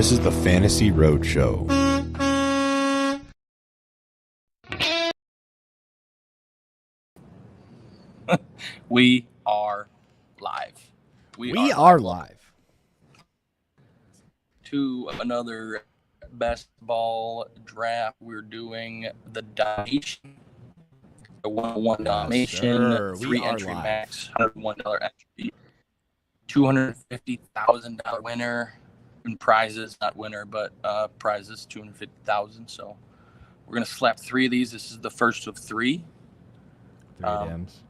This is the Fantasy Roadshow. We are live. We are live. To another best ball draft. We're doing the Dalmatian. The 101 Dalmatian, 3 entry max, $101 entry, $250,000 winner, and prizes, not winner, but prizes, $250,000. So we're gonna slap 3 of these. This is the first of 3. 3 Dams.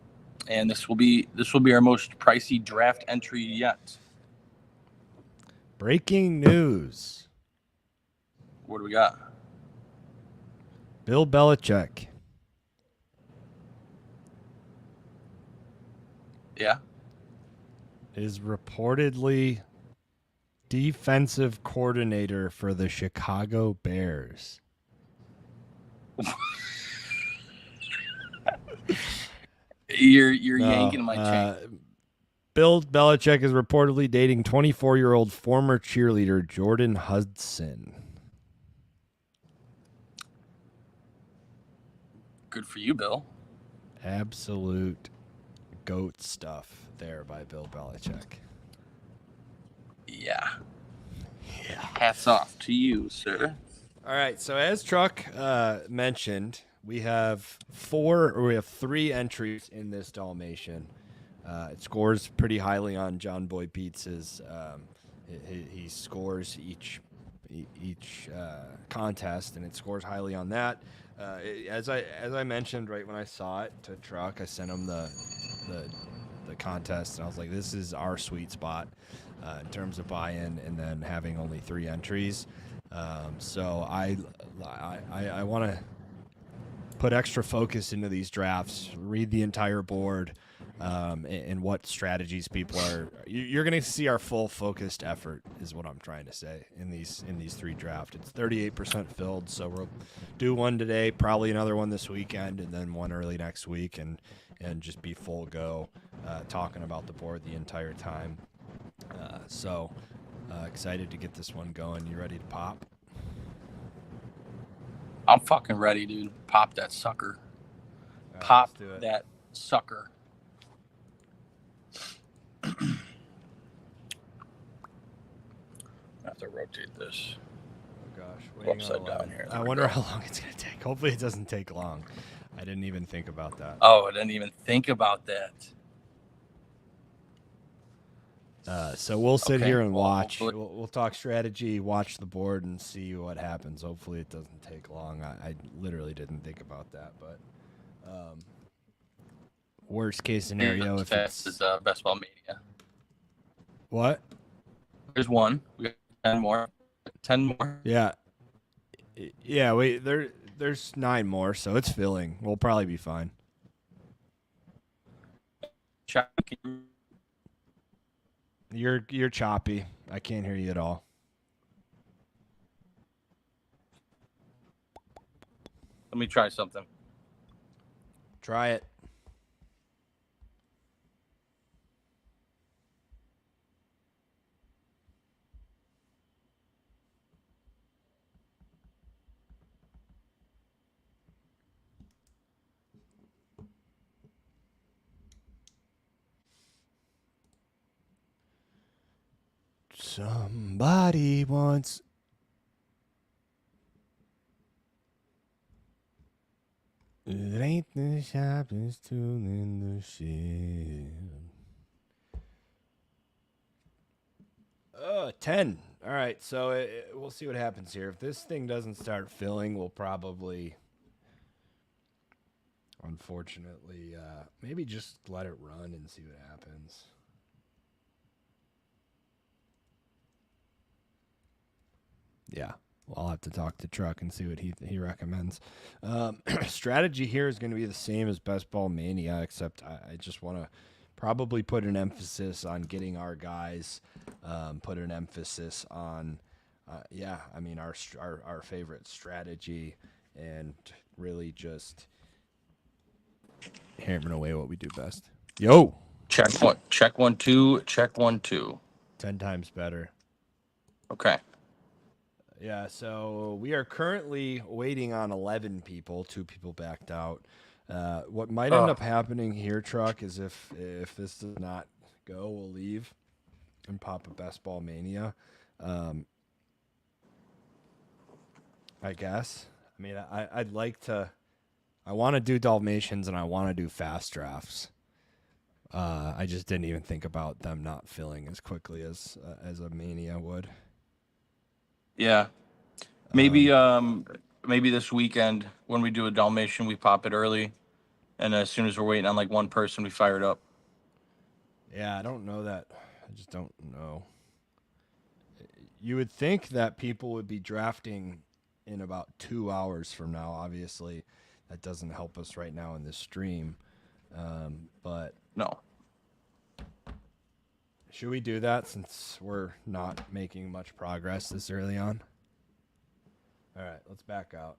And this will be our most pricey draft entry yet. Breaking news. What do we got? Bill Belichick. Yeah. Is reportedly defensive coordinator for the Chicago Bears. You're yanking my chain. Bill Belichick is reportedly dating 24-year-old former cheerleader Jordan Hudson. Good for you, Bill. Absolute goat stuff there by Bill Belichick. Yeah. Hats off to you, sir. All right, so as Truck mentioned, we have 3 entries in this Dalmatian. It scores pretty highly on John Boy Pietz's. He scores each contest, and it scores highly on that. As I mentioned right when I saw it to Truck, I sent him the contest, and I was like, this is our sweet spot in terms of buy-in, and then having only 3 entries. So I want to put extra focus into these drafts, read the entire board, and what strategies people are. You're going to see our full focused effort is what I'm trying to say in these 3 drafts. It's 38% filled, so we'll do one today, probably another one this weekend, and then one early next week, and just be full go talking about the board the entire time. So excited to get this one going. You ready to pop? I'm fucking ready, dude. Pop that sucker. Pop that sucker. I have to rotate this. Oh gosh, upside down here. I wonder how long it's gonna take. Hopefully, it doesn't take long. I didn't even think about that. Oh, I didn't even think about that. So we'll sit here and watch. We'll talk strategy, watch the board, and see what happens. Hopefully, it doesn't take long. I literally didn't think about that, but worst case scenario, if this is Best Ball Mania. What? There's one. We got 10 more. 10 more. Yeah. Wait, there's 9 more, so it's filling. We'll probably be fine. You're choppy. I can't hear you at all. Let me try something. Try it. Somebody wants. It ain't the sharpest tool in the shed. 10. All right, so we'll see what happens here. If this thing doesn't start filling, we'll probably, unfortunately, maybe just let it run and see what happens. Yeah, well, I'll have to talk to Truck and see what he recommends. Strategy here is going to be the same as Best Ball Mania, except I just want to probably put an emphasis on getting our guys, put an emphasis on, our favorite strategy, and really just hammering away what we do best. Yo! Check 1 2, check 1 2. 10 times better. Okay. Yeah, so we are currently waiting on 11 people. 2 people backed out. What might end up happening here, Truck, is if this does not go, we'll leave and pop a Best Ball Mania. I guess. I mean, I'd like to. I want to do Dalmatians and I want to do fast drafts. I just didn't even think about them not filling as quickly as a Mania would. Yeah. Maybe maybe this weekend when we do a Dalmatian, we pop it early, and as soon as we're waiting on like one person, we fire it up. Yeah, I don't know that. I just don't know. You would think that people would be drafting in about 2 hours from now. Obviously, that doesn't help us right now in this stream. But No. should we do that since we're not making much progress this early on? All right, let's back out.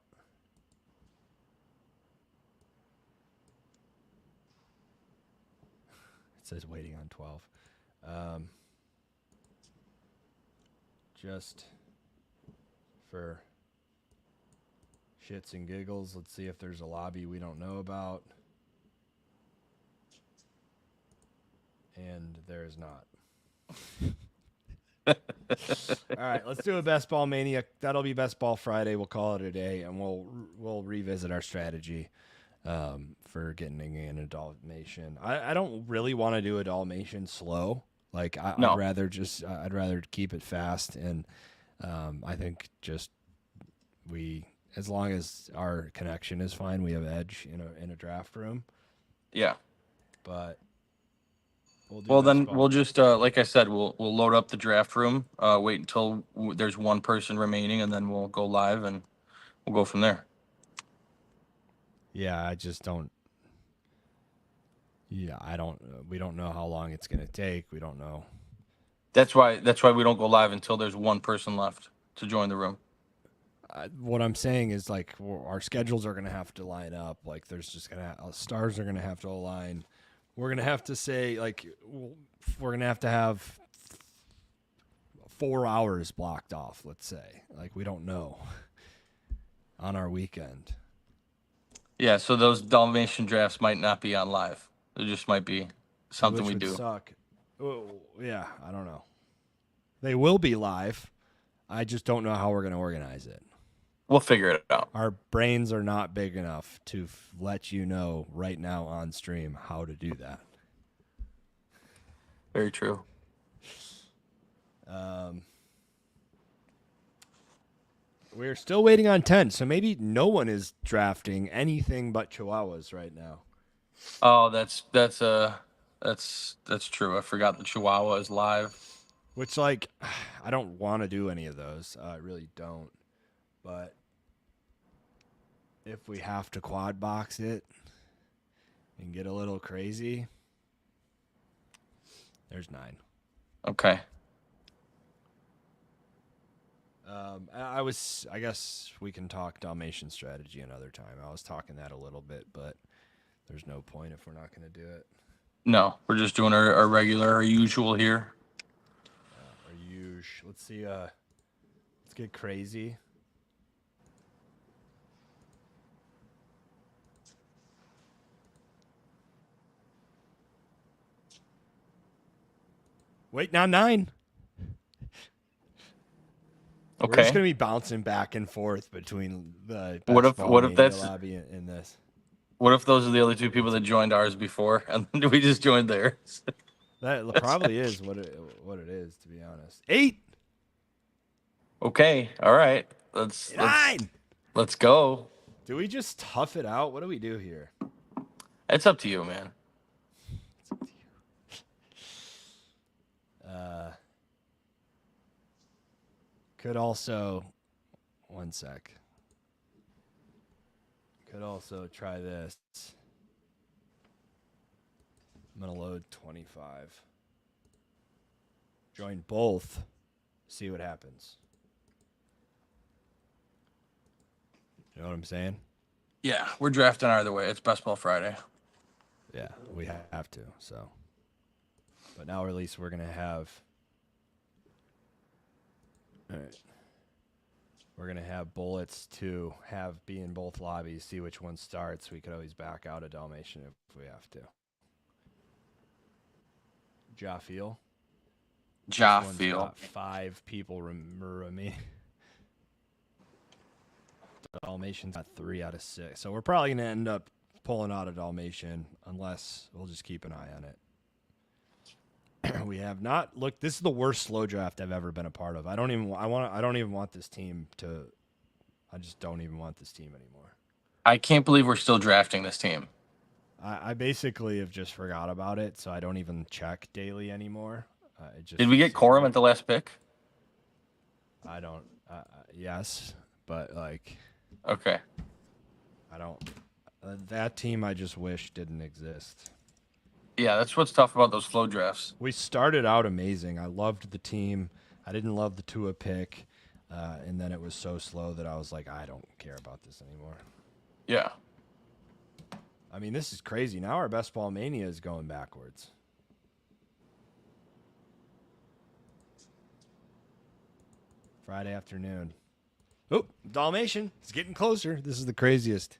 It says waiting on 12. Just for shits and giggles, let's see if there's a lobby we don't know about. And there's not. All right, let's do a Best Ball Mania. That'll be Best Ball Friday. We'll call it a day, and we'll revisit our strategy for getting in a Dalmatian. I don't really want to do a Dalmatian slow. Like I'd rather keep it fast, and I think just as long as our connection is fine, we have edge in a draft room. Yeah. But we'll just like I said, we'll load up the draft room. Wait until there's one person remaining, and then we'll go live and we'll go from there. Yeah, I just don't. Yeah, I don't. We don't know how long it's gonna take. We don't know. That's why we don't go live until there's one person left to join the room. What I'm saying is like our schedules are gonna have to line up. Like there's just stars are gonna have to align. We're gonna have to say like we're gonna have to have 4 hours blocked off. Let's say like we don't know on our weekend. Yeah, so those Dalmatian drafts might not be on live. It just might be something we do. Suck. Oh, yeah, I don't know. They will be live. I just don't know how we're going to organize it. We'll figure it out. Our brains are not big enough to let you know right now on stream how to do that. Very true. We're still waiting on 10, so maybe no one is drafting anything but Chihuahuas right now. Oh, that's true. I forgot the Chihuahua is live. Which, like, I don't want to do any of those. I really don't. But if we have to quad box it and get a little crazy, there's 9. Okay. I guess we can talk Dalmatian strategy another time. I was talking that a little bit, but there's no point if we're not going to do it. No, we're just doing our regular, our usual here. Our usual. Let's see. Let's get crazy. Wait, now 9. Okay. We're just gonna be bouncing back and forth between the what if that's lobby in this. What if those are the other 2 people that joined ours before, and then we just joined theirs? That probably is what it is, to be honest. 8. Okay. All right. Let's go. Do we just tough it out? What do we do here? It's up to you, man. It's up to you. Could also, one sec. Could also try this. I'm going to load 25. Join both. See what happens. You know what I'm saying? Yeah, we're drafting either way. It's Best Ball Friday. Yeah, we have to, so. But now at least we're going to have. All right. We're going to have bullets to be in both lobbies, see which one starts. We could always back out a Dalmatian if we have to. Jaffiel. Jaffiel. 5 people remaining. Dalmatian's got 3 out of 6. So we're probably going to end up pulling out a Dalmatian unless we'll just keep an eye on it. We have not looked. This is the worst slow draft I've ever been a part of. I don't even want this team to. I just don't even want this team anymore. I can't believe we're still drafting this team. I basically have just forgot about it, so I don't even check daily anymore. Did we get Corum at the last pick? I don't. Yes, but like. Okay. I don't. That team I just wish didn't exist. Yeah, that's what's tough about those flow drafts. We started out amazing. I loved the team. I didn't love the Tua pick, and then it was so slow that I was like, I don't care about this anymore. Yeah. I mean, this is crazy. Now our best ball mania is going backwards. Friday afternoon. Oh, Dalmatian. It's getting closer. This is the craziest.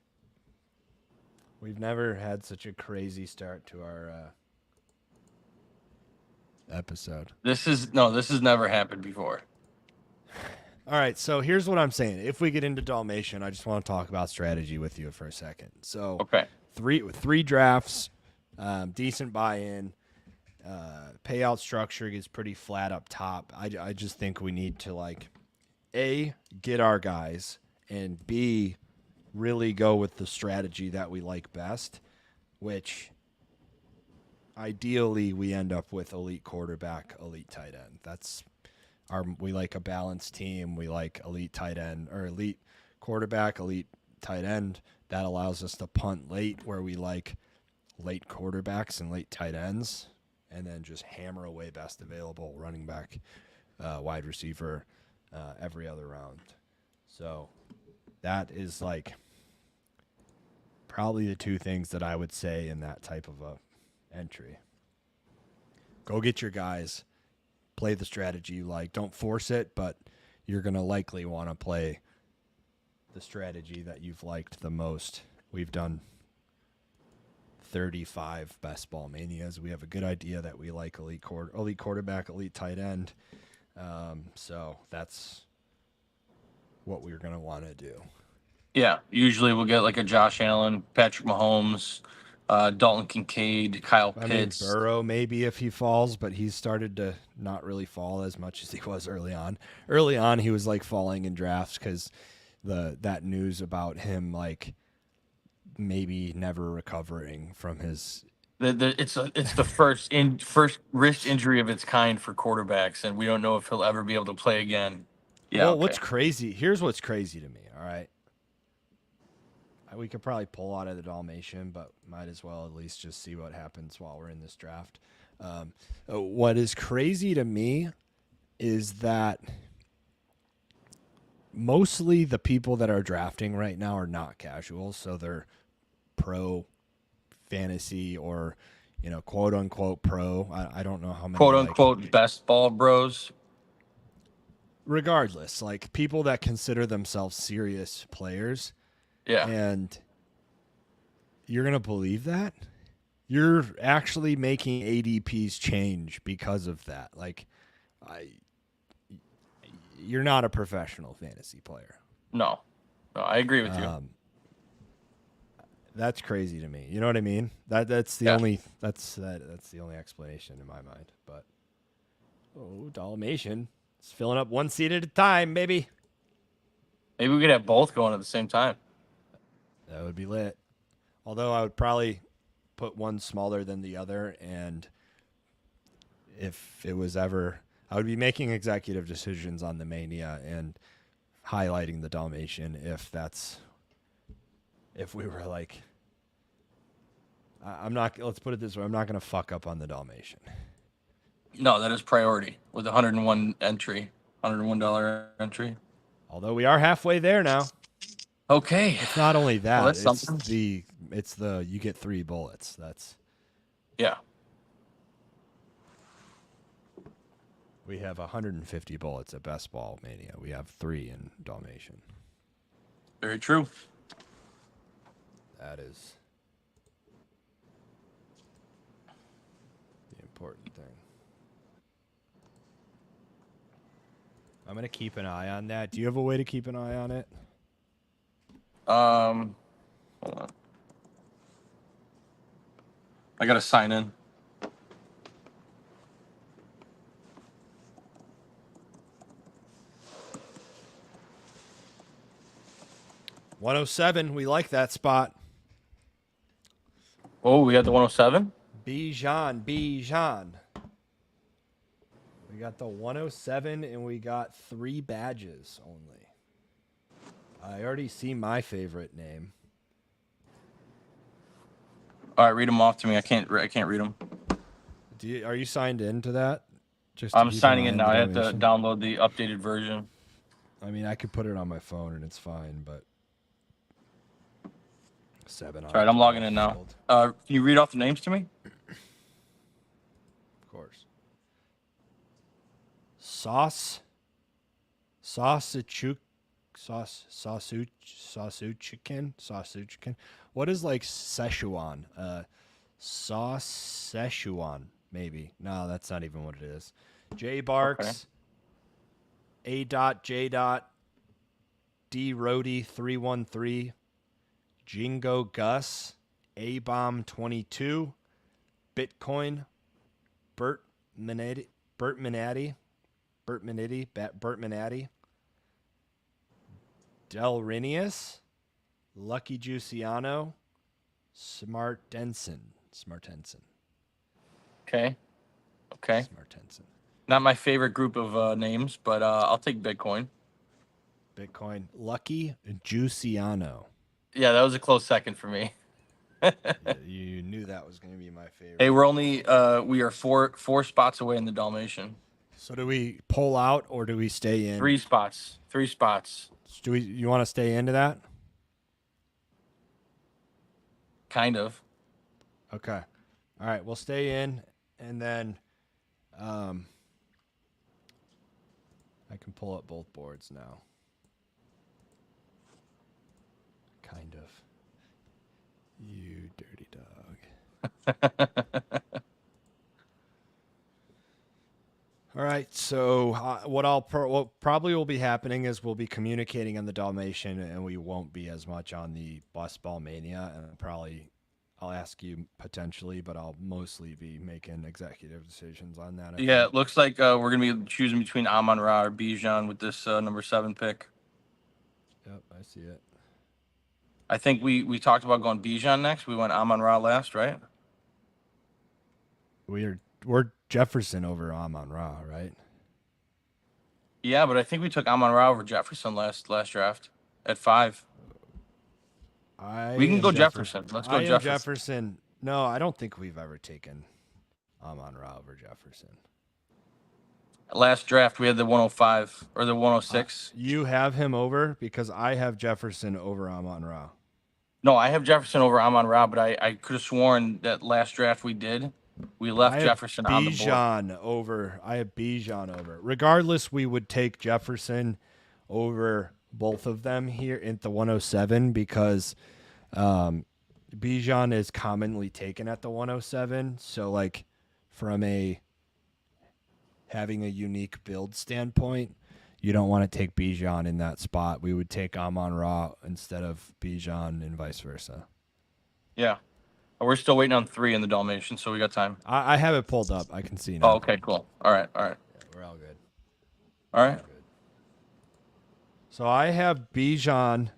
We've never had such a crazy start to our episode. This has never happened before. All right, so here's what I'm saying. If we get into Dalmatian, I just want to talk about strategy with you for a second. So, okay, three drafts, decent buy-in, payout structure is pretty flat up top. I just think we need to like A, get our guys, and B, really go with the strategy that we like best, which ideally we end up with elite quarterback, elite tight end. We like a balanced team. We like elite tight end or elite quarterback, elite tight end. That allows us to punt late where we like late quarterbacks and late tight ends, and then just hammer away best available running back, wide receiver, every other round. So that is like probably the 2 things that I would say in that type of a entry. Go get your guys, play the strategy you like. Don't force it, but you're going to likely want to play the strategy that you've liked the most. We've done 35 best ball manias. We have a good idea that we like elite quarterback, elite tight end. So that's what we're going to want to do. Yeah, usually we'll get like a Josh Allen, Patrick Mahomes, Dalton Kincaid, Kyle Pitts. I mean, Burrow maybe if he falls, but he's started to not really fall as much as he was early on. Early on, he was like falling in drafts because that news about him like maybe never recovering from his. It's the first wrist injury of its kind for quarterbacks, and we don't know if he'll ever be able to play again. Yeah. Well, what's crazy? Here's what's crazy to me. All right. We could probably pull out of the Dalmatian, but might as well at least just see what happens while we're in this draft. What is crazy to me is that mostly the people that are drafting right now are not casuals, so they're pro fantasy or, quote unquote pro. I don't know how many quote unquote best ball bros. Regardless, like people that consider themselves serious players. Yeah. And you're going to believe that? You're actually making ADPs change because of that. Like, you're not a professional fantasy player. No, I agree with you. That's crazy to me. You know what I mean? That's the only that's the only explanation in my mind. But Dalmatian is filling up 1 seat at a time, baby. Maybe we could have both going at the same time. That would be lit. Although I would probably put one smaller than the other, and if it was ever, I would be making executive decisions on the Mania and highlighting the Dalmatian if we were like, let's put it this way, I'm not going to fuck up on the Dalmatian. No, that is priority with $101 entry. Although we are halfway there now. Okay. It's not only that. Well, that's it's the you get 3 bullets. That's yeah. We have 150 bullets at Best Ball Mania. We have 3 in Dalmatian. Very true. That is the important thing. I'm going to keep an eye on that. Do you have a way to keep an eye on it? Hold on. I got to sign in. $107. We like that spot. Oh, we got the 107? Bijan. We got the 107, and we got 3 badges only. I already see my favorite name. All right, read them off to me. I can't read them. Are you signed into that? I'm signing in now. I have to download the updated version. I mean, I could put it on my phone and it's fine, but 7. All right, I'm logging in now. Can you read off the names to me? Of course. Sausuchicken. What is like Szechuan? Sauce Szechuan, maybe. No, that's not even what it is. J Barks. Okay. A.J. D Rody 313. Jingo Gus. A Bomb 22. Bitcoin. Bert Minetti. Delrinius, Lucky Giussiano, Smartensen. Okay. Smartensen. Not my favorite group of names, but I'll take Bitcoin. Lucky Giussiano. Yeah, that was a close second for me. Yeah, you knew that was going to be my favorite. Hey, we are four spots away in the Dalmatian. So do we pull out or do we stay in? 3 spots. You want to stay into that? Kind of. Okay. All right, we'll stay in, and then I can pull up both boards now. Kind of. You dirty dog. All right, so what probably will be happening is we'll be communicating on the Dalmatian, and we won't be as much on the Bus Ball Mania. And I'll ask you potentially, but I'll mostly be making executive decisions on that. Yeah, it looks like we're gonna be choosing between Amon-Ra or Bijan with this number 7 pick. Yep, I see it. I think we talked about going Bijan next. We went Amon-Ra last, right? We're Jefferson over Amon-Ra, right? Yeah, but I think we took Amon-Ra over Jefferson last draft at 5. We can go Jefferson. Let's go Jefferson. No, I don't think we've ever taken Amon-Ra over Jefferson. Last draft, we had the 105 or the 106. You have him over because I have Jefferson over Amon-Ra. No, I have Jefferson over Amon-Ra, but I could have sworn that last draft we left Jefferson on the board. I have Bijan over. Regardless, we would take Jefferson over both of them here at the 107 because Bijan is commonly taken at the 107. So, like, from having a unique build standpoint, you don't want to take Bijan in that spot. We would take Amon-Ra instead of Bijan and vice versa. Yeah. We're still waiting on 3 in the Dalmatian, so we got time. I have it pulled up. I can see now. Oh, okay, cool. All right. Yeah, we're all good. All right. So I have Bijan,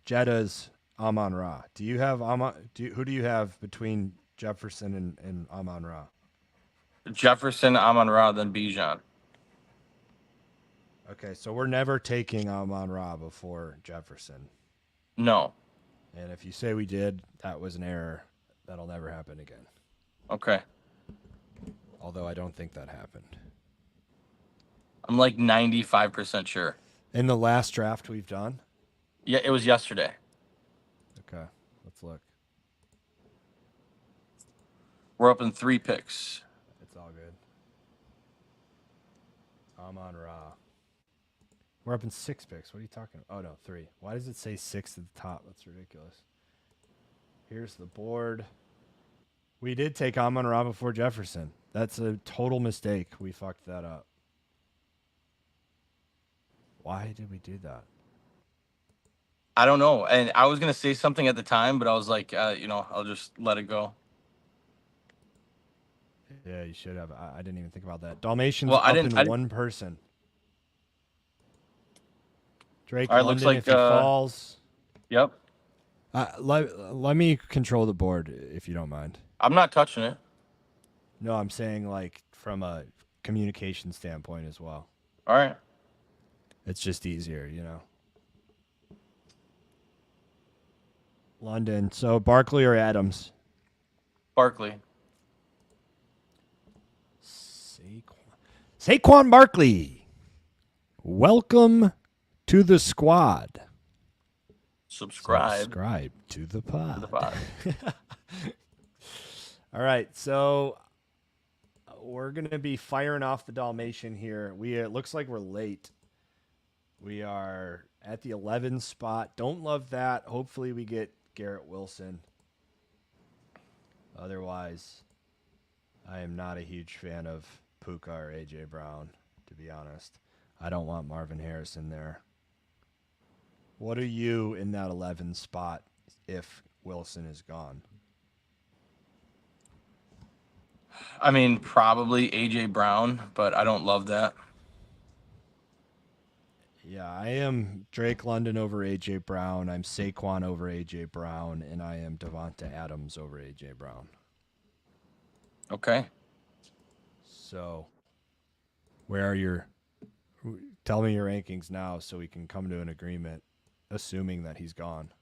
Jeddah's Amon-Ra. Do you have who do you have between Jefferson and Amon-Ra? Jefferson, Amon-Ra, then Bijan. Okay, so we're never taking Amon-Ra before Jefferson. No. And if you say we did, that was an error. That'll never happen again. Okay. Although I don't think that happened. I'm like 95% sure. In the last draft we've done? Yeah, it was yesterday. Okay, let's look. We're up in 3 picks. It's all good. Amon Ra. We're up in 6 picks. What are you talking about? Oh, no, 3. Why does it say 6 at the top? That's ridiculous. Here's the board. We did take Amon Ra before Jefferson. That's a total mistake. We fucked that up. Why did we do that? I don't know. And I was going to say something at the time, but I was like, I'll just let it go. Yeah, you should have. I didn't even think about that. Dalmatian's Well, up in one person. Drake London, looks like, if he falls. Yep. Let me control the board, if you don't mind. I'm not touching it. No, I'm saying like from a communication standpoint as well. All right. It's just easier, you know. London. So Barkley or Adams? Barkley. Saquon Barkley. Welcome to the squad. Subscribe to the pod. All right, so we're going to be firing off the Dalmatian here. It looks like we're late. We are at the 11 spot. Don't love that. Hopefully we get Garrett Wilson. Otherwise, I am not a huge fan of Puka or A.J. Brown, to be honest. I don't want Marvin Harrison there. What are you in that 11 spot if Wilson is gone? I mean, probably A.J. Brown, but I don't love that. Yeah, I am Drake London over A.J. Brown. I'm Saquon over A.J. Brown, and I am Devonta Adams over A.J. Brown. Okay. So, where are your... Tell me your rankings now so we can come to an agreement, assuming that he's gone.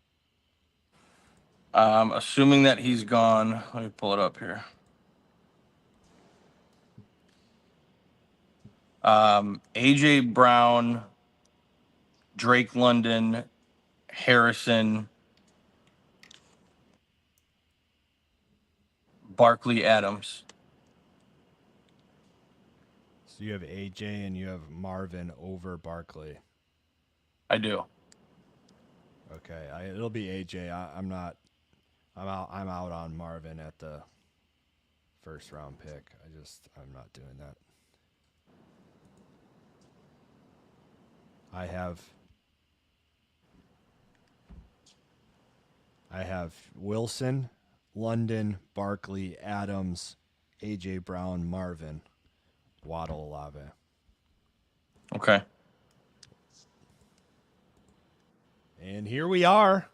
Assuming that he's gone, let me pull it up here. A.J. Brown, Drake London, Harrison, Barkley, Adams. So you have AJ and you have Marvin over Barkley. I do. Okay, it'll be AJ. I'm out on Marvin at the first round pick. I'm not doing that. I have Wilson, London, Barkley, Adams, AJ Brown, Marvin, Waddle, Olave. Okay. And here we are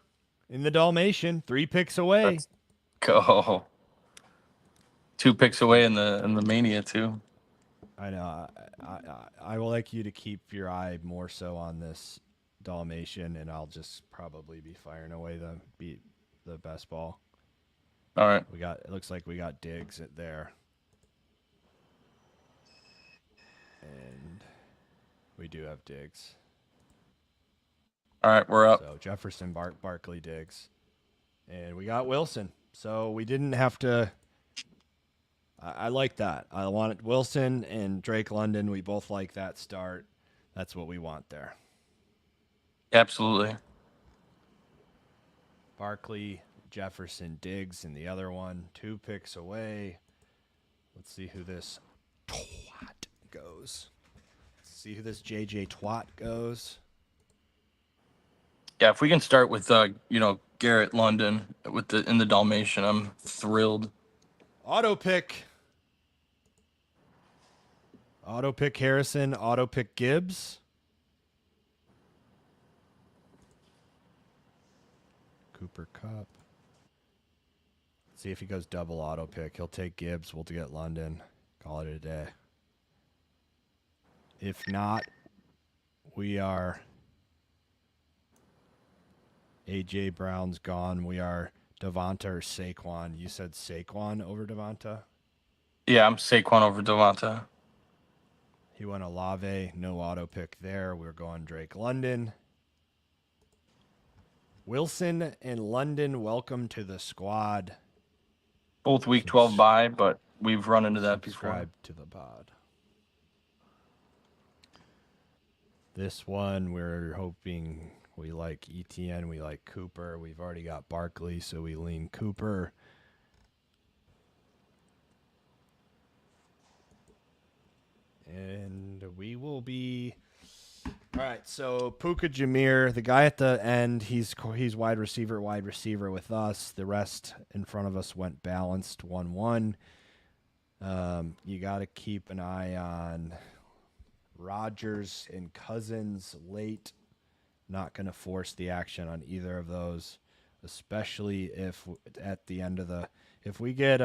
in the Dalmatian, 3 picks away. Let's go. 2 picks away in the Mania too. I know. I will like you to keep your eye more so on this Dalmatian, and I'll just probably be firing away the best ball. All right. It looks like we got Diggs there. And we do have Diggs. All right, we're up. So Jefferson, Barkley, Diggs. And we got Wilson. So we didn't have to... I like that. I wanted Wilson and Drake London. We both like that start. That's what we want there. Absolutely. Barkley, Jefferson, Diggs, and the other one. 2 picks away. Let's see who this twat goes. Let's see who this JJ twat goes. Yeah, if we can start with Garrett London in the Dalmatian, I'm thrilled. Auto pick Harrison. Auto pick Gibbs. Cooper Kupp. Let's see if he goes double auto pick. He'll take Gibbs. We'll get London. Call it a day. If not, we are... A.J. Brown's gone. We are Devonta or Saquon. You said Saquon over Devonta? Yeah, I'm Saquon over Devonta. He went Olave. No auto pick there. We're going Drake London. Wilson and London, welcome to the squad. Both week 12 bye, but we've run into that before. Subscribe to the pod. This one, we're hoping we like ETN, we like Cooper. We've already got Barkley, so we lean Cooper. And we will be... All right, so Puka Jameer, the guy at the end, he's wide receiver with us. The rest in front of us went balanced 1-1. You got to keep an eye on Rodgers and Cousins late. Not going to force the action on either of those, especially if at the end of the... If we get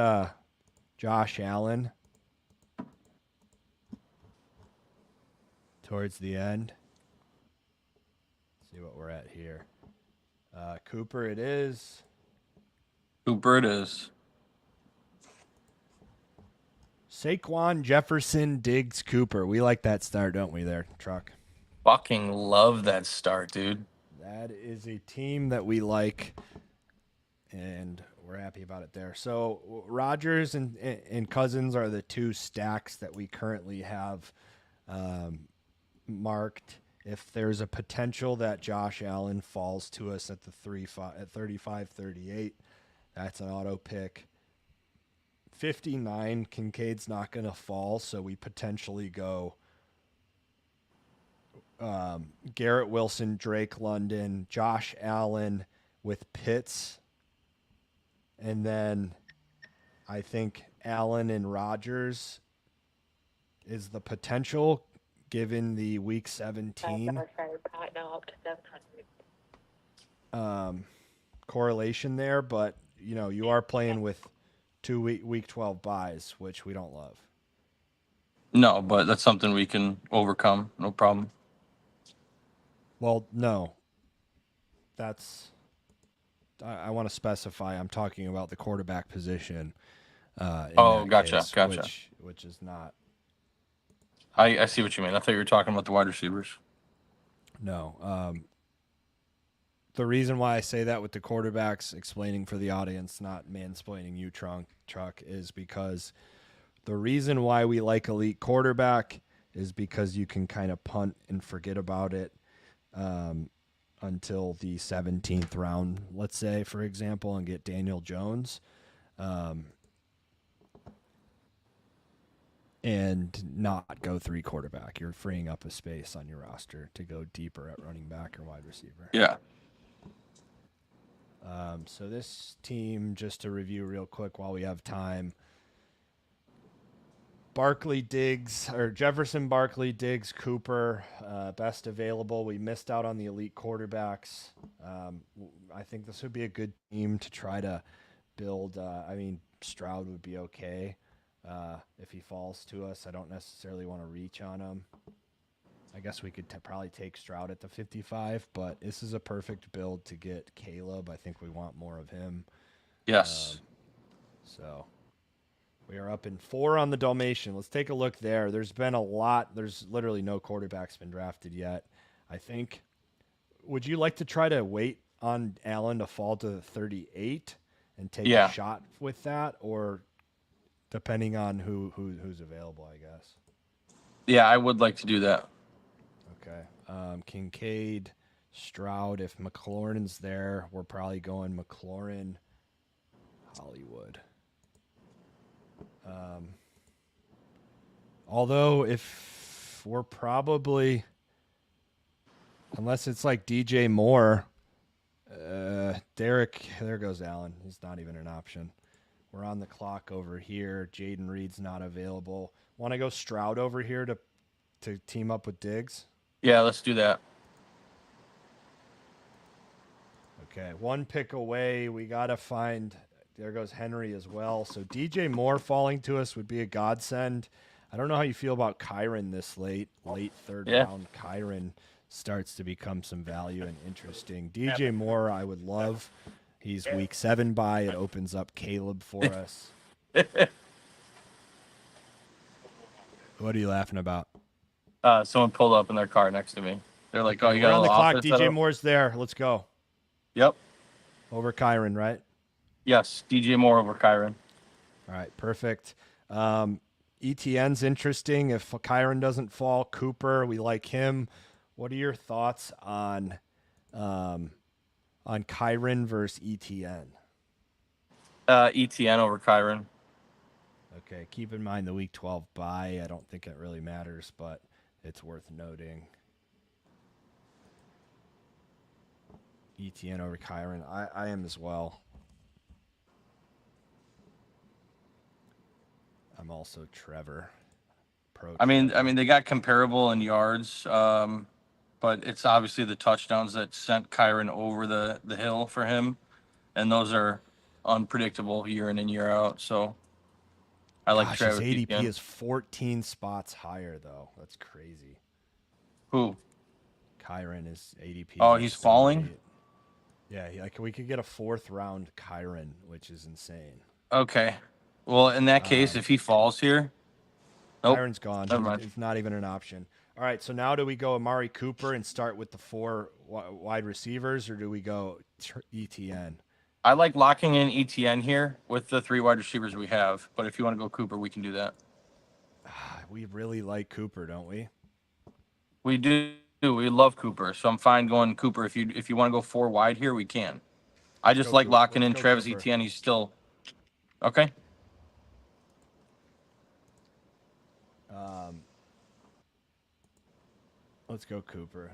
Josh Allen towards the end... See what we're at here. Cooper it is. Cooper it is. Saquon, Jefferson, Diggs, Cooper. We like that start, don't we there, Truck? Fucking love that start, dude. That is a team that we like, and we're happy about it there. So Rodgers and Cousins are the two stacks that we currently have marked. If there's a potential that Josh Allen falls to us at the 35-38, that's an auto pick. 59, Kincaid's not going to fall, so we potentially go Garrett Wilson, Drake London, Josh Allen with Pitts, and then I think Allen and Rodgers is the potential given the week 17 correlation there, but you are playing with week 12 buys, which we don't love. No, but that's something we can overcome. No problem. Well, no. I want to specify I'm talking about the quarterback position. Gotcha. Which is not. I see what you mean. I thought you were talking about the wide receivers. No. The reason why I say that with the quarterbacks, explaining for the audience, not mansplaining you, Truck, is because the reason why we like elite quarterback is because you can kind of punt and forget about it until the 17th round, let's say, for example, and get Daniel Jones. And not go 3 quarterback. You're freeing up a space on your roster to go deeper at running back or wide receiver. Yeah. So this team, just to review real quick while we have time, Jefferson, Barkley, Diggs, Cooper, best available. We missed out on the elite quarterbacks. I think this would be a good team to try to build. Stroud would be okay. If he falls to us, I don't necessarily want to reach on him. I guess we could probably take Stroud at the 55, but this is a perfect build to get Caleb. I think we want more of him. Yes. So we are up in 4 on the Dalmatian. Let's take a look there. There's been a lot. There's literally no quarterbacks been drafted yet. I think. Would you like to try to wait on Allen to fall to the 38 and take a shot with that, or depending on who's available, I guess? Yeah, I would like to do that. Okay. Kincaid, Stroud. If McLaurin's there, we're probably going McLaurin, Hollywood. Although if we're probably, unless it's like DJ Moore, Derek, there goes Allen. He's not even an option. We're on the clock over here. Jaden Reed's not available. Want to go Stroud over here to team up with Diggs? Yeah, let's do that. Okay, 1 pick away. We got to find... There goes Henry as well. So DJ Moore falling to us would be a godsend. I don't know how you feel about Kyron this late third round. Kyron starts to become some value and interesting. DJ Moore, I would love. He's week 7 bye. It opens up Caleb for us. What are you laughing about? Someone pulled up in their car next to me. They're like, "Oh, you got We're a on the little clock. office DJ setup?" Moore's there. Let's go. Yep. Over Kyron, right? Yes, DJ Moore over Kyron. All right, perfect. ETN's interesting. If Kyron doesn't fall, Cooper, we like him. What are your thoughts on Kyron versus ETN? ETN over Kyron. Okay, keep in mind the Week 12 bye. I don't think it really matters, but it's worth noting. ETN over Kyron. I am as well. I'm also Trevor. I mean, they got comparable in yards, but it's obviously the touchdowns that sent Kyron over the hill for him, and those are unpredictable year in and year out. So I like His Travis ADP Etienne. is 14 spots higher, though. That's crazy. Who? Kyron is ADP. Oh, Is he's like falling? 38. Yeah, like we could get a 4th round Kyron, which is insane. Okay. Well, in that case, if he falls here, nope. Kyron's gone. Never mind. It's not even an option. All right, so now do we go Amari Cooper and start with the 4 wide receivers, or do we go ETN? I like locking in ETN here with the 3 wide receivers we have, but if you want to go Cooper, we can do that. We really like Cooper, don't we? We do. We love Cooper, so I'm fine going Cooper. If you want to go 4 wide here, we can. I just like locking in Travis Etienne. He's still okay. Let's go Cooper.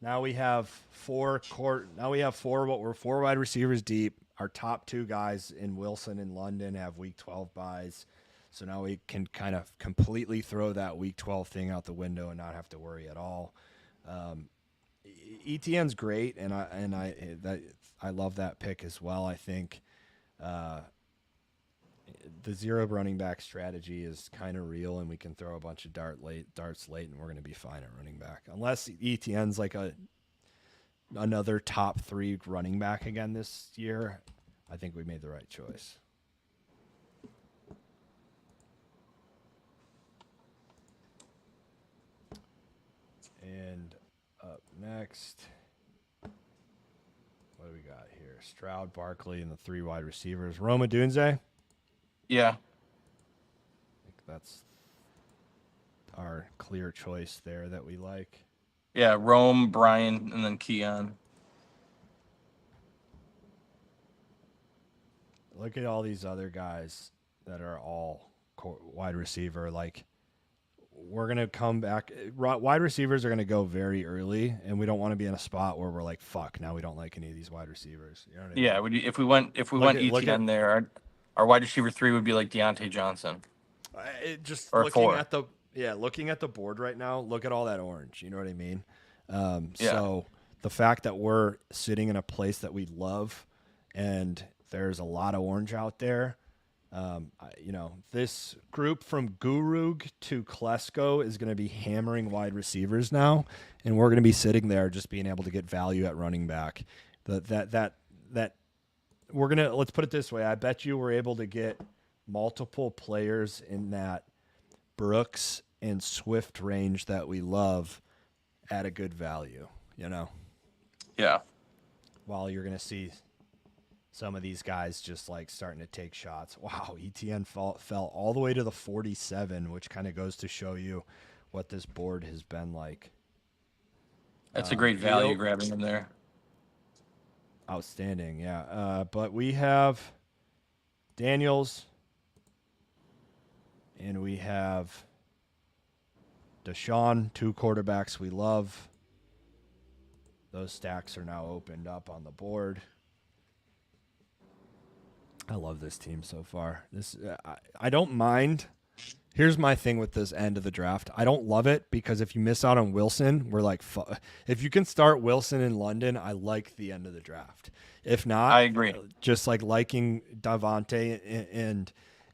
Now we have 4 court. Now we have 4. What we're 4 wide receivers deep. Our top 2 guys in Wilson and London have Week 12 buys, so now we can kind of completely throw that Week 12 thing out the window and not have to worry at all. ETN's great, and I love that pick as well. I think the 0 running back strategy is kind of real, and we can throw a bunch of darts late, and we're going to be fine at running back. Unless ETN's like another top 3 running back again this year, I think we made the right choice. And up next, what do we got here? Stroud, Barkley, and the 3 wide receivers. Roma Dunze? Yeah. I think that's our clear choice there that we like. Yeah, Rome, Brian, and then Keon. Look at all these other guys that are all wide receiver. Like, we're going to come back. Wide receivers are going to go very early, and we don't want to be in a spot where we're like, fuck, now we don't like any of these wide receivers. You know what I mean? If we went ETN there, our wide receiver 3 would be like Deontay Johnson. Looking at the board right now, look at all that orange. You know what I mean? So the fact that we're sitting in a place that we love, and there's a lot of orange out there. This group from Gurug to Klesko is going to be hammering wide receivers now, and we're going to be sitting there just being able to get value at running back. Let's put it this way. I bet you we're able to get multiple players in that Brooks and Swift range that we love at a good value, Yeah. While you're going to see some of these guys just like starting to take shots. Wow, ETN fell all the way to the 47, which kind of goes to show you what this board has been like. That's a great value grabbing them there. Outstanding, yeah. But we have Daniels, and we have Deshaun, 2 quarterbacks we love. Those stacks are now opened up on the board. I love this team so far. I don't mind. Here's my thing with this end of the draft. I don't love it because if you miss out on Wilson, we're like, if you can start Wilson in London, I like the end of the draft. If not, I agree. Just like liking Davante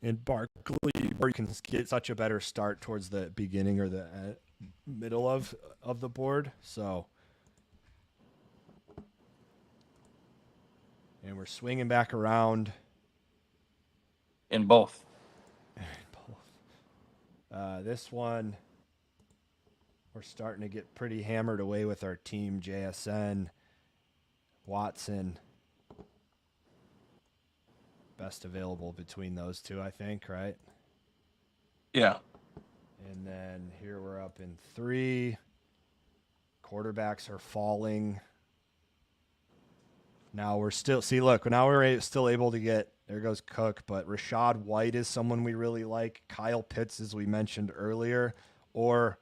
and Barkley, where you can get such a better start towards the beginning or the middle of the board. So, and we're swinging back around. In both. This one, we're starting to get pretty hammered away with our team. JSN, Watson, best available between those 2, I think, right? Yeah. And then here we're up in 3. Quarterbacks are falling. Now we're still now we're still able to get, there goes Cook, but Rashad White is someone we really like. Kyle Pitts, as we mentioned earlier, or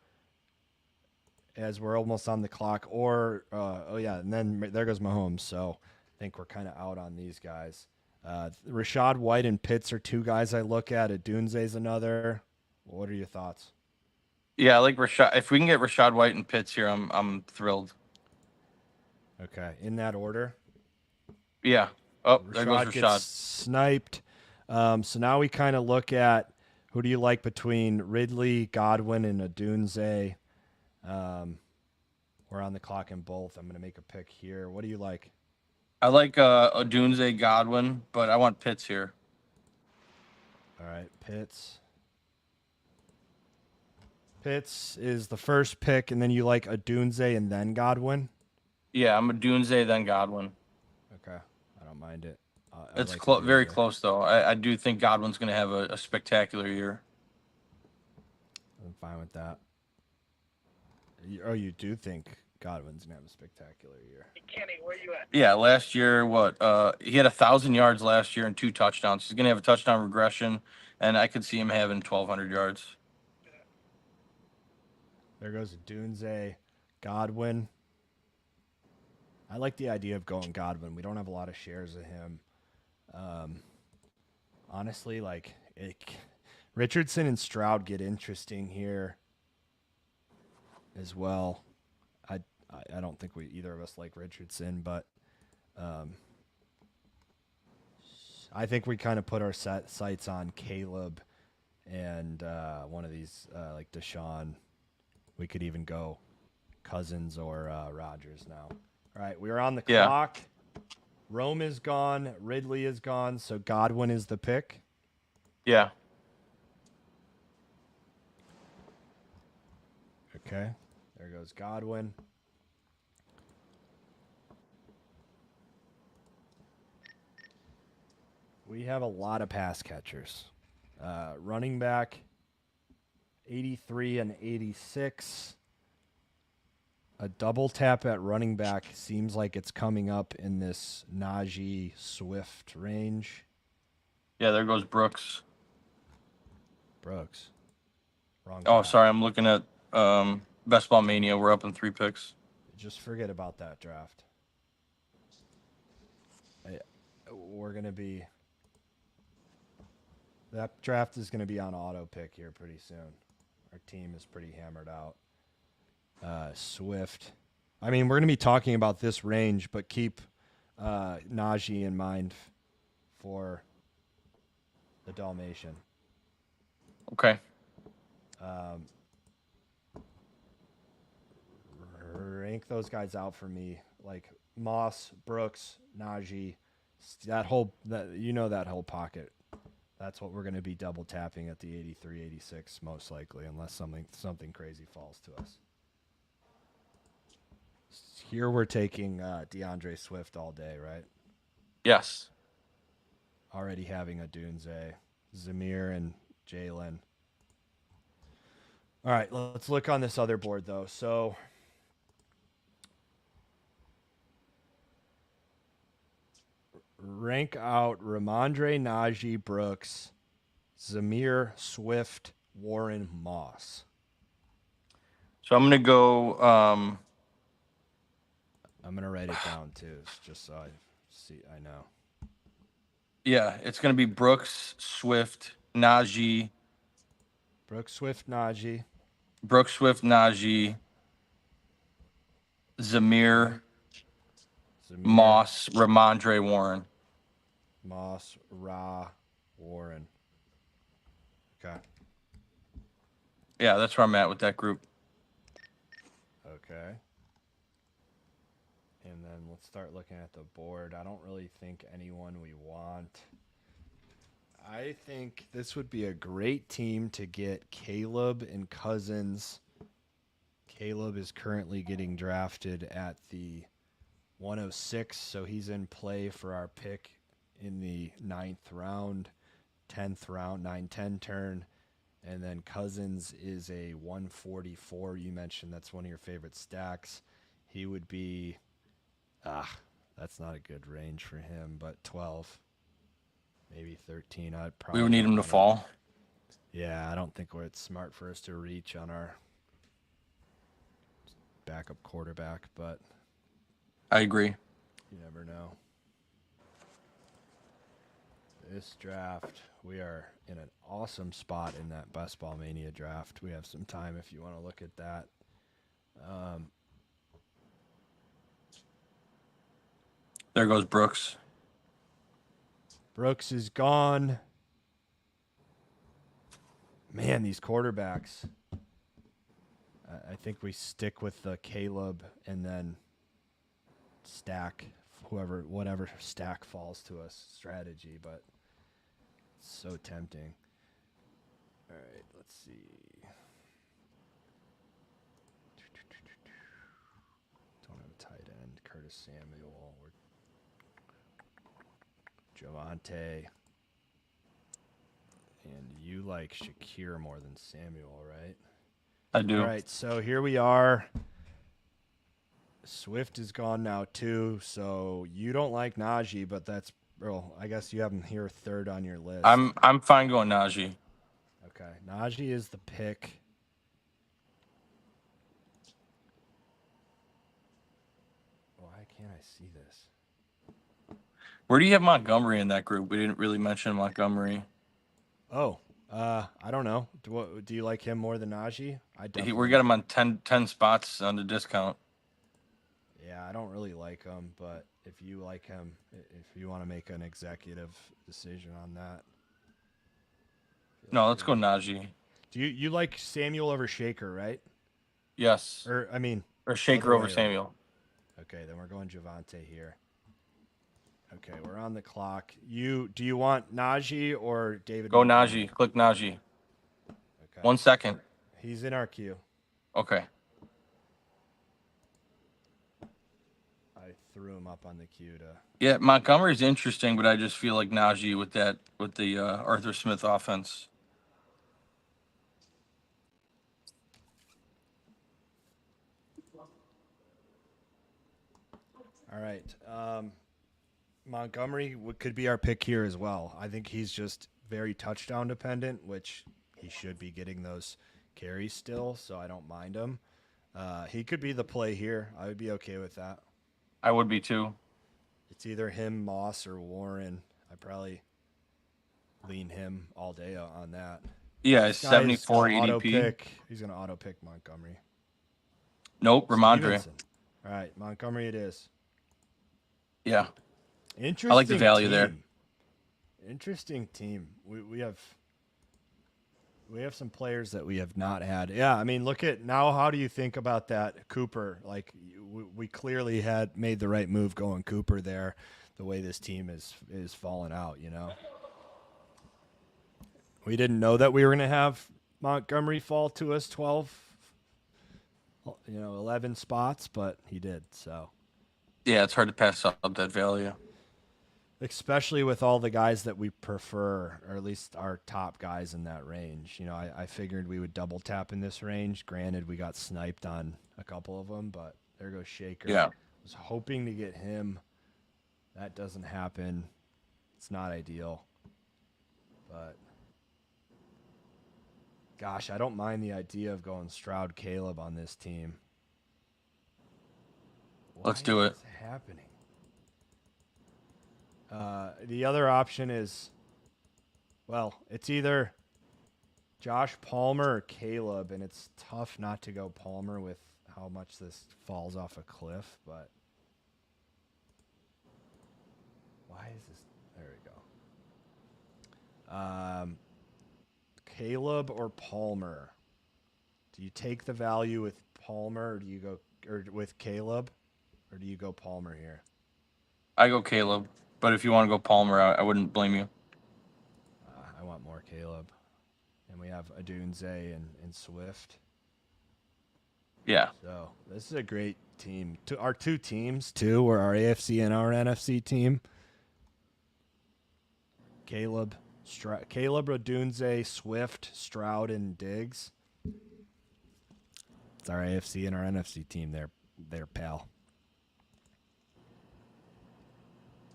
as we're almost on the clock, or and then there goes Mahomes. So I think we're kind of out on these guys. Rashad White and Pitts are two guys I look at. Adunze's another. What are your thoughts? Yeah, I like Rashad. If we can get Rashad White and Pitts here, I'm thrilled. Okay, in that order. Yeah. Oh, Rashad there goes Rashad. Gets sniped. So now we kind of look at, who do you like between Ridley, Godwin, and Adunze? We're on the clock in both. I'm going to make a pick here. What do you like? I like Odunze, Godwin, but I want Pitts here. All right, Pitts. Pitts is the first pick, and then you like Odunze and then Godwin? Yeah, I'm Odunze, then Godwin. Okay, I don't mind it. It's very close, though. I do think Godwin's going to have a spectacular year. I'm fine with that. You do think Godwin's going to have a spectacular year? Kenny, where you at? Yeah, last year, he had 1,000 yards last year and 2 touchdowns. He's going to have a touchdown regression, and I could see him having 1,200 yards. There goes Odunze, Godwin. I like the idea of going Godwin. We don't have a lot of shares of him. Honestly, Richardson and Stroud get interesting here as well. I don't think either of us like Richardson, but I think we kind of put our sights on Caleb and one of these like Deshaun. We could even go Cousins or Rodgers now. All right, we're on the clock. Rome is gone. Ridley is gone. So Godwin is the pick. Yeah. Okay. There goes Godwin. We have a lot of pass catchers. Running back, 83 and 86. A double tap at running back seems like it's coming up in this Najee Swift range. Yeah, there goes Brooks. Brooks. Wrong Oh, guy. sorry. I'm looking at Best Ball Mania. We're up in 3 picks. Just forget about that draft. We're going to be... That draft is going to be on auto pick here pretty soon. Our team is pretty hammered out. Swift. I mean, we're going to be talking about this range, but keep Najee in mind for the Dalmatian. Okay. Rank those guys out for me, like Moss, Brooks, Najee, that whole pocket. That's what we're going to be double tapping at the 83, 86 most likely, unless something crazy falls to us. Here we're taking DeAndre Swift all day, right? Yes. Already having Odunze, Zamir, and Jalen. All right, let's look on this other board, though. So rank out Ramondre, Najee, Brooks, Zamir, Swift, Warren, Moss. So I'm going to go... I'm going to write it down, too, just so I know. Yeah, it's going to be Brooks, Swift, Najee. Brooks, Swift, Najee. Brooks, Swift, Najee. Zamir. Moss, Ramondre, Warren. Moss, Warren. Okay. Yeah, that's where I'm at with that group. Okay. And then let's start looking at the board. I don't really think anyone we want. I think this would be a great team to get Caleb and Cousins. Caleb is currently getting drafted at the 106, so he's in play for our pick in the 9th round, 10th round, 9-10 turn. And then Cousins is a 144. You mentioned that's one of your favorite stacks. he would be, that's not a good range for him, but 12, maybe 13. I'd probably We would need him to fall. Yeah, I don't think it's smart for us to reach on our backup quarterback, but I agree. you never know. This draft, we are in an awesome spot in that Best Ball Mania draft. We have some time if you want to look at that. There goes Brooks. Brooks is gone. Man, these quarterbacks. I think we stick with the Caleb and then stack whatever stack falls to us strategy, but it's so tempting. All right, let's see. Don't have a tight end. Curtis Samuel or Javante. And you like Shakir more than Samuel, right? I do. All right, so here we are. Swift is gone now too, so you don't like Najee, but that's I guess you have him here third on your list. I'm fine going Najee. Okay, Najee is the pick. Why can't I see this? Where do you have Montgomery in that group? We didn't really mention Montgomery. Oh, I don't know. Do you like him more than Najee? We got him on 10 spots on the discount. Yeah, I don't really like him, but if you like him, if you want to make an executive decision on that. No, let's go Najee. Do you like Samuel over Shaker, right? Yes. Or Shaker over Samuel. Okay, then we're going Javante here. Okay, we're on the clock. Do you want Najee or David? Go Najee. Click Najee. Okay. 1 second. He's in our queue. Okay. I threw him up on the queue to. Yeah, Montgomery's interesting, but I just feel like Najee with the Arthur Smith offense. All right. Montgomery could be our pick here as well. I think he's just very touchdown dependent, which he should be getting those carries still, so I don't mind him. He could be the play here. I would be okay with that. I would be too. It's either him, Moss, or Warren. I probably lean him all day on that. Yeah, it's 74 ADP. He's going to auto pick Montgomery. Nope, Ramondre. Stevenson. All right, Montgomery it is. Yeah. Interesting. I like the value team. there. Interesting team. We have some players that we have not had. Yeah, I mean, look at now. How do you think about that, Cooper? Like, we clearly had made the right move going Cooper there. The way this team is falling out, you know. We didn't know that we were going to have Montgomery fall to us 11 spots, but he did. So. Yeah, it's hard to pass up that value. Especially with all the guys that we prefer, or at least our top guys in that range. You know, I figured we would double tap in this range. Granted, we got sniped on a couple of them, but there goes Shaker. Yeah. I was hoping to get him. That doesn't happen. It's not ideal. But, gosh, I don't mind the idea of going Stroud Caleb on this team. Let's do it. What's happening? The other option is, well, it's either Josh Palmer or Caleb, and it's tough not to go Palmer with how much this falls off a cliff, but why is this? There we go. Caleb or Palmer? Do you take the value with Palmer, or do you go with Caleb, or do you go Palmer here? I go Caleb. But if you want to go Palmer, I wouldn't blame you. I want more Caleb. And we have Adunze and Swift. Yeah. So this is a great team. Our two teams, too, were our AFC and our NFC team. Caleb, Adunze, Swift, Stroud, and Diggs. It's our AFC and our NFC team there. there, pal.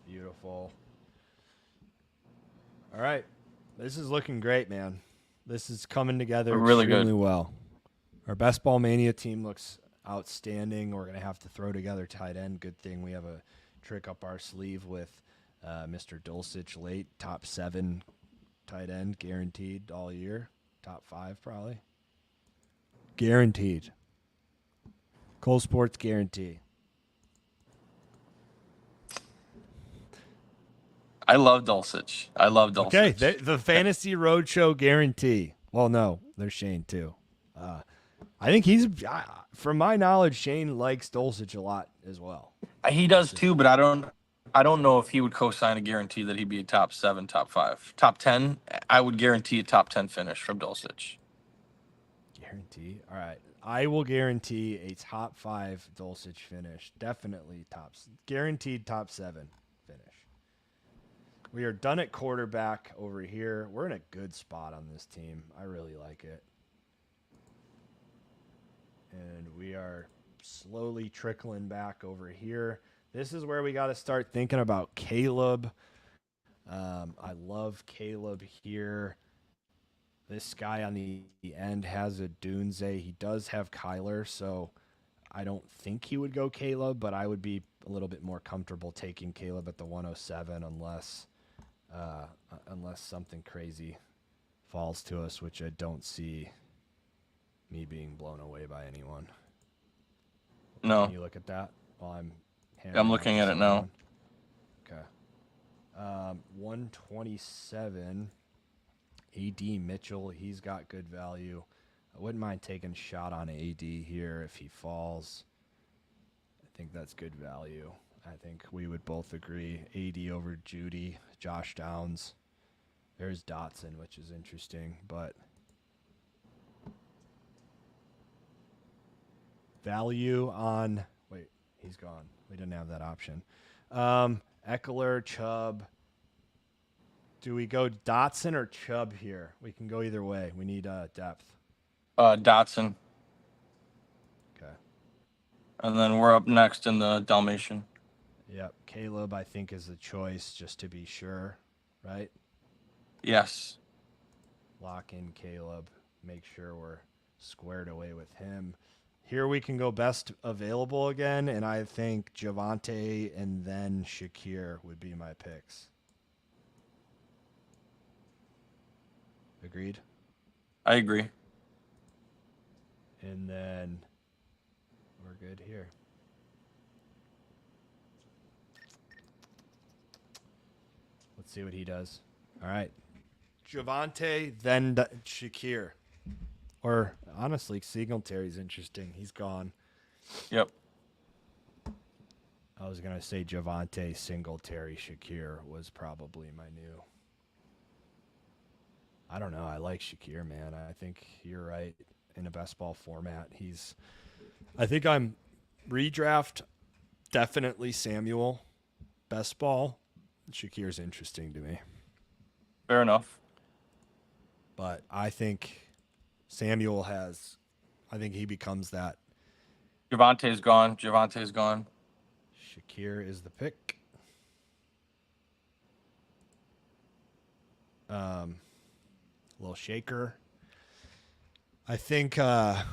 Beautiful. All right. This is looking great, man. This is coming together Really extremely good. well. Our Best Ball Mania team looks outstanding. We're going to have to throw together tight end. Good thing we have a trick up our sleeve with Mr. Dulcich late, top 7 tight end, guaranteed all year. Top 5 probably. Guaranteed. Cole Sports guarantee. I love Dulcich. Okay, the Fantasy Roadshow guarantee. Well, no, there's Shane too. I think from my knowledge, Shane likes Dulcich a lot as well. He does too, but I don't know if he would co-sign a guarantee that he'd be a top 7, top 5, top 10. I would guarantee a top 10 finish from Dulcich. Guarantee. All right, I will guarantee a top 5 Dulcich finish. Definitely guaranteed top 7 finish. We are done at quarterback over here. We're in a good spot on this team. I really like it. And we are slowly trickling back over here. This is where we got to start thinking about Caleb. I love Caleb here. This guy on the end has a Dunze. He does have Kyler, so I don't think he would go Caleb, but I would be a little bit more comfortable taking Caleb at the 107 unless something crazy falls to us, which I don't see me being blown away by anyone. No. Can you look at that while I'm looking at it now. Okay. 127. AD Mitchell, he's got good value. I wouldn't mind taking a shot on AD here if he falls. I think that's good value. I think we would both agree. AD over Judy, Josh Downs. There's Dotson, which is interesting, but value on... Wait, he's gone. We didn't have that option. Eckler, Chubb. Do we go Dotson or Chubb here? We can go either way. We need depth. Dotson. Okay. And then we're up next in the Dalmatian. Yep. Caleb, I think, is the choice just to be sure, right? Yes. Lock in Caleb. Make sure we're squared away with him. Here we can go best available again, and I think Javonte and then Shakir would be my picks. Agreed? I agree. And then we're good here. Let's see what he does. All right. Javonte, then Shakir. Or, honestly, Singletary's interesting. He's gone. Yep. I was going to say Javonte, Singletary, Shakir was probably my new. I don't know. I like Shakir, man. I think you're right. In a best ball format, I think I'm redraft, definitely Samuel. Best ball, Shakir's interesting to me. Fair enough. But I think Samuel I think he becomes that. Javonte's gone. Shakir is the pick. Little shaker. I think that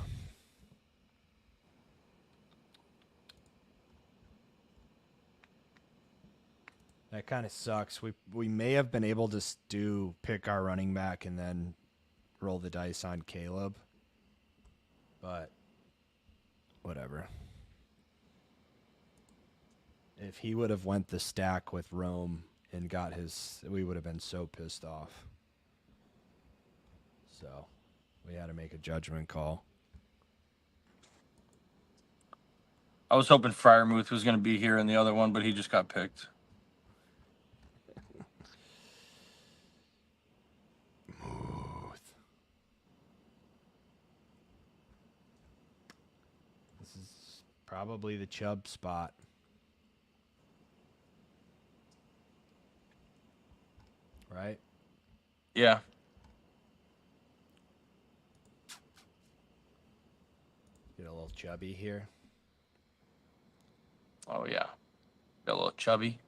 kind of sucks. We may have been able to pick our running back and then roll the dice on Caleb, but whatever. If he would have went the stack with Rome and got we would have been so pissed off. So we had to make a judgment call. I was hoping Freiermuth was going to be here in the other one, but he just got picked. This is probably the Chubb spot. Right? Yeah. Get a little chubby here. Oh, yeah. Got a little chubby.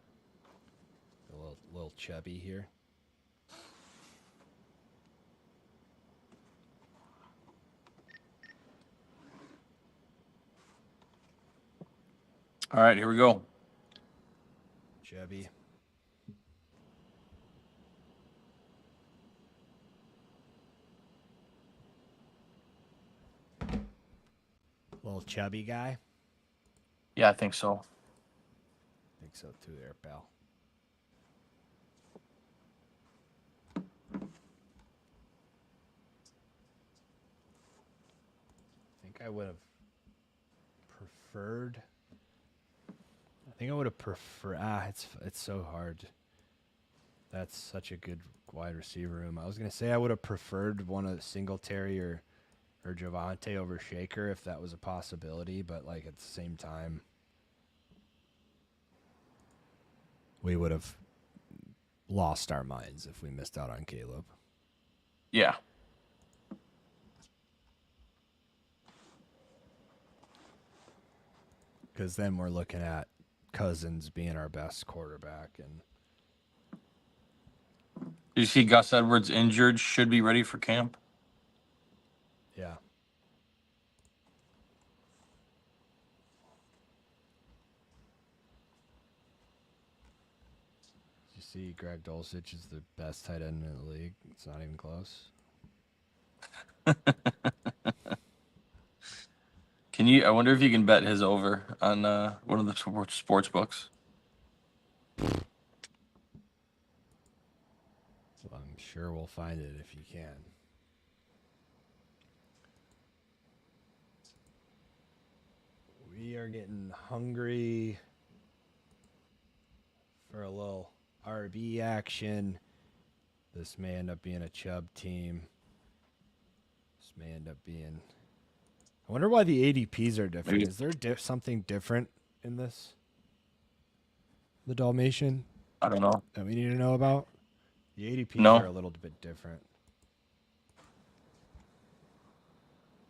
A little chubby here. All right, here we go. Chubby. Little chubby guy. Yeah, I think so. I think so too there, pal. I think I would have preferred. I think I would have preferred. It's so hard. That's such a good wide receiver room. I was gonna say I would have preferred one of Singletary or Javonte over Shaker if that was a possibility, but like at the same time, we would have lost our minds if we missed out on Caleb. Yeah. Because then we're looking at Cousins being our best quarterback, and Did you see Gus Edwards injured? Should be ready for camp. yeah. You see, Greg Dulcich is the best tight end in the league. It's not even close. I wonder if you can bet his over on one of the sports books. Well, I'm sure we'll find it if you can. We are getting hungry for a little RB action. This may end up being a Chubb team. This may end up being... I wonder why the ADPs are different. Maybe. Is there something different in this? The Dalmatian? I don't know. That we need to know about? The ADPs No. are a little bit different.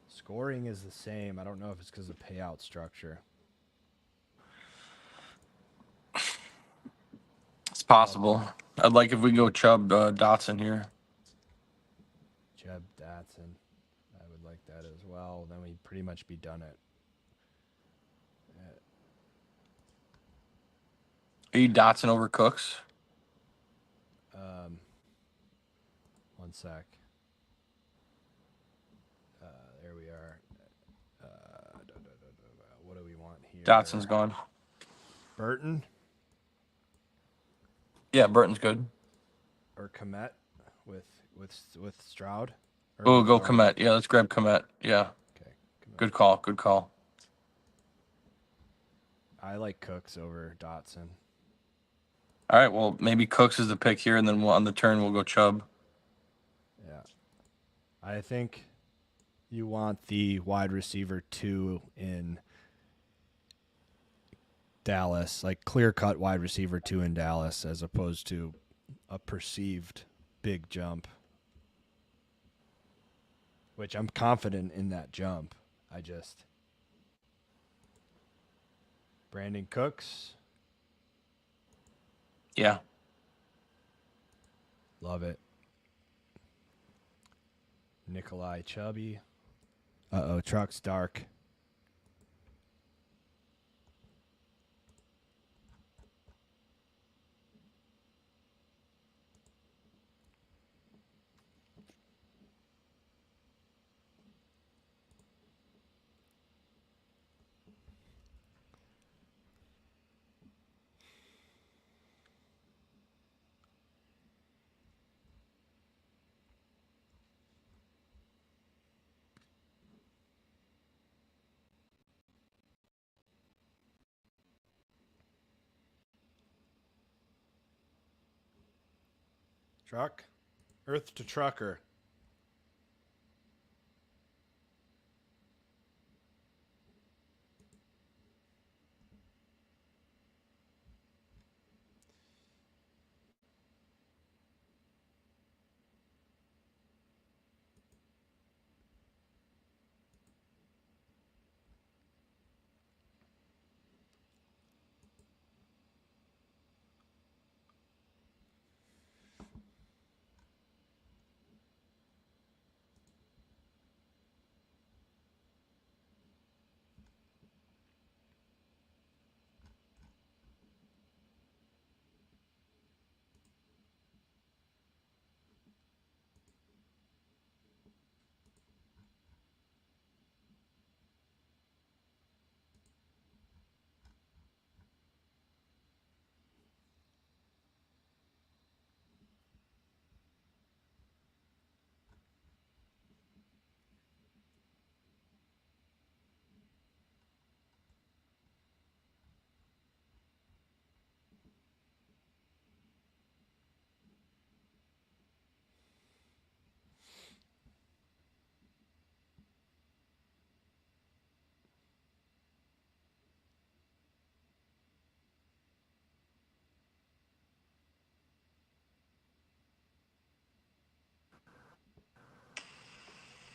Scoring is the same. I don't know if it's because of payout structure. It's possible. I'd like if we go Chubb Dotson here. Chubb, Dotson. I would like that as well. Then we'd pretty much be done it. Are you Dotson over Cooks? One sec. There we are. What do we want here? Dotson's gone. Burton Yeah, Burton's good. or Komet with Stroud? Oh, go Komet. Yeah, let's grab Komet. Yeah. Okay. Komet. Good call. Good call. I like Cooks over Dotson. All right. Well, maybe Cooks is the pick here, and then on the turn we'll go Chubb. Yeah. I think you want the wide receiver 2 in Dallas, like clear-cut wide receiver 2 in Dallas, as opposed to a perceived big jump, which I'm confident in that jump. Brandon Cooks. Yeah. Love it. Nikolai Chubby. Uh-oh, Truck's dark. Truck? Earth to Trucker.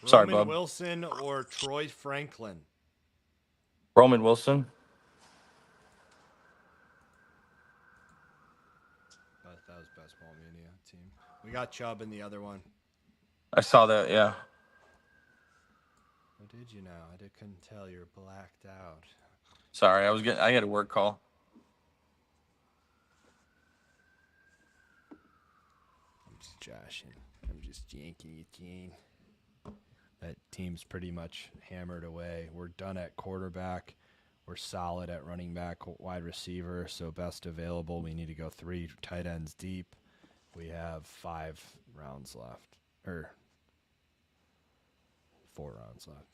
Sorry, Roman bub. Wilson or Troy Franklin? Roman Wilson. That was Best Ball Mania team. We got Chubb in the other one. I saw that, yeah. Oh, did you know? I couldn't tell. You're blacked out. Sorry, I had a work call. I'm just joshing. I'm just yanking you, Gene. That team's pretty much hammered away. We're done at quarterback. We're solid at running back, wide receiver. So best available. We need to go 3 tight ends deep. We have 5 rounds left. Or 4 rounds left.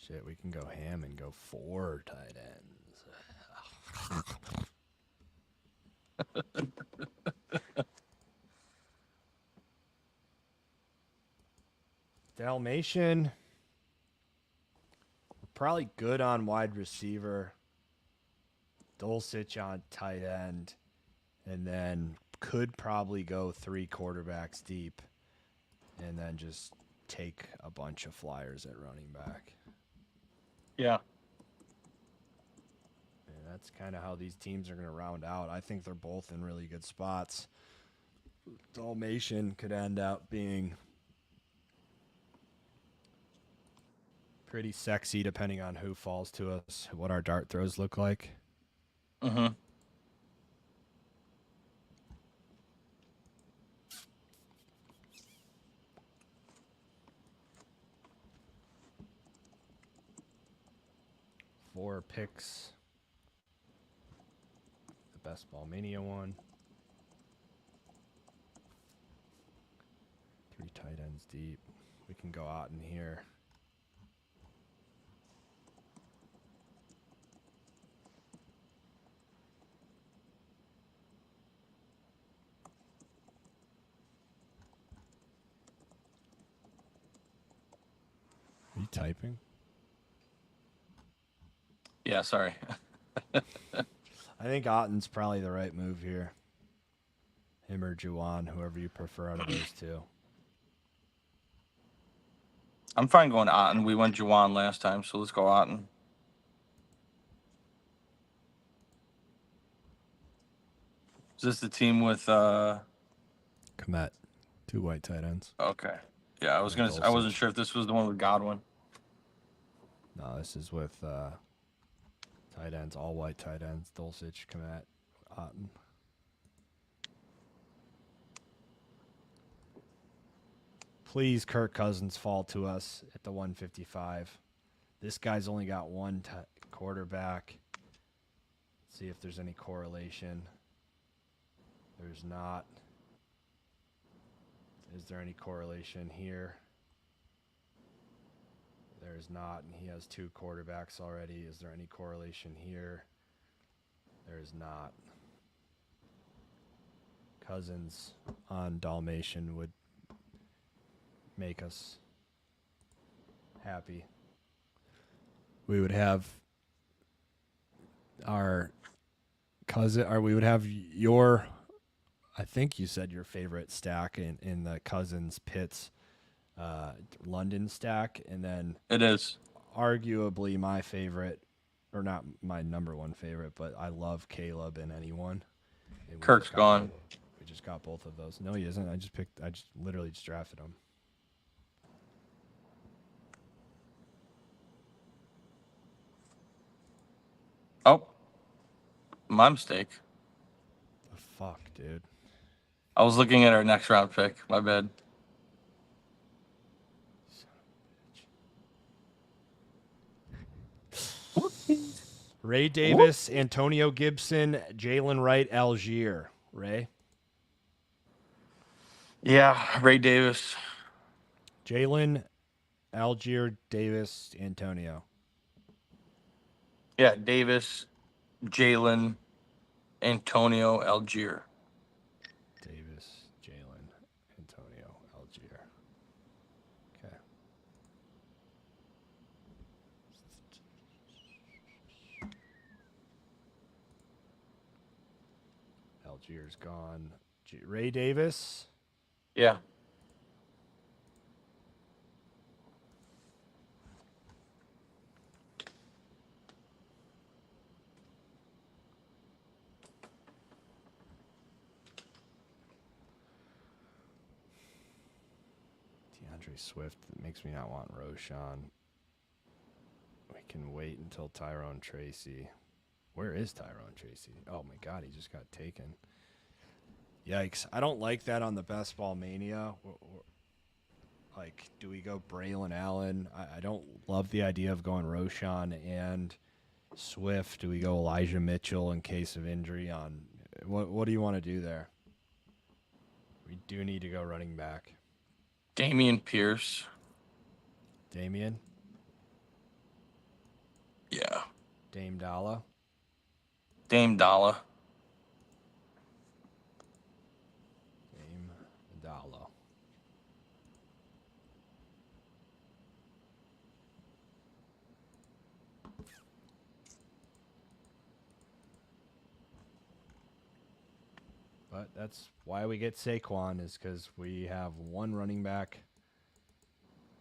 Shit, we can go ham and go 4 tight ends. Dalmatian. We're probably good on wide receiver. Dulcich on tight end. And then could probably go 3 quarterbacks deep. And then just take a bunch of flyers at running back. Yeah. And that's kind of how these teams are going to round out. I think they're both in really good spots. Dalmatian could end up being pretty sexy depending on who falls to us, what our dart throws look like. Mm-hmm. Four picks. The Best Ball Mania one. 3 tight ends deep. We can go out in here. Are you typing? Yeah, sorry. I think Otten's probably the right move here. Him or Juwan, whoever you prefer out of those two. I'm fine going Otten. We went Juwan last time, so let's go Otten. Is this the team with Komet. 2 white tight ends. Okay. Yeah, I wasn't sure if this was the one with Godwin. No, this is with tight ends, all white tight ends. Dulcich, Komet, Otten. Please, Kirk Cousins, fall to us at the 155. This guy's only got 1 quarterback. Let's see if there's any correlation. There's not. Is there any correlation here? There's not, and he has 2 quarterbacks already. Is there any correlation here? There is not. Cousins on Dalmatian would make us happy. We would have our cousin, or we would have your, I think you said your favorite stack in the Cousins Pitts London stack, and then It is arguably my favorite, or not my number 1 favorite, but I love Caleb in anyone. Kirk's gone. We just got both of those. No, he isn't. I just literally just drafted him. Oh, my mistake. The fuck, dude. I was looking at our next round pick. My bad. Ray Davis, Antonio Gibson, Jalen Wright, Algier. Ray? Yeah, Ray Davis. Jalen, Algier, Davis, Antonio. Yeah, Davis, Jalen, Antonio, Algier. Davis, Jalen, Antonio, Algier. Okay. Algier's gone. Ray Davis. Yeah. DeAndre Swift makes me not want Roshan. We can wait until Tyrone Tracy. Where is Tyrone Tracy? Oh my God, he just got taken. Yikes. I don't like that on the Best Ball Mania. Like, do we go Braylon Allen? I don't love the idea of going Roshan and Swift. Do we go Elijah Mitchell in case of injury? What do you want to do there? We do need to go running back. Damian Pierce. Damian? Yeah. Dame Dalla? Dame Dalla. Dame Dalla. But that's why we get Saquon, is because we have one running back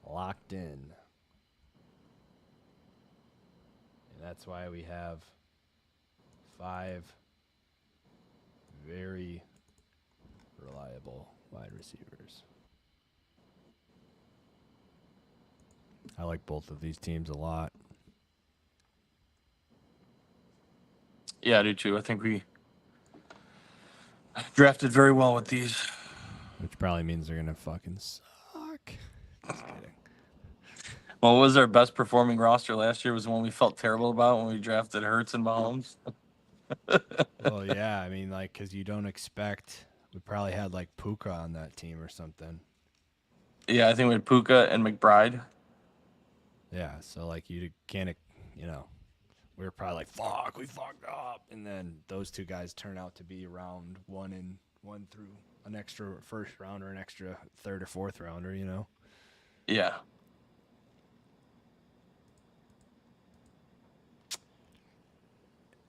locked in. And that's why we have 5 very reliable wide receivers. I like both of these teams a lot. Yeah, I do too. I think we drafted very well with these. Which probably means they're going to fucking suck. Just kidding. Well, what was our best performing roster last year? Was the one we felt terrible about when we drafted Hurts and Mahomes. Well, yeah, I mean, like, because you don't expect. We probably had like Puka on that team or something. Yeah, I think we had Puka and McBride. Yeah, so like you can't, we were probably like, fuck, we fucked up. And then those two guys turn out to be round one through an extra first round or an extra third or fourth rounder, Yeah.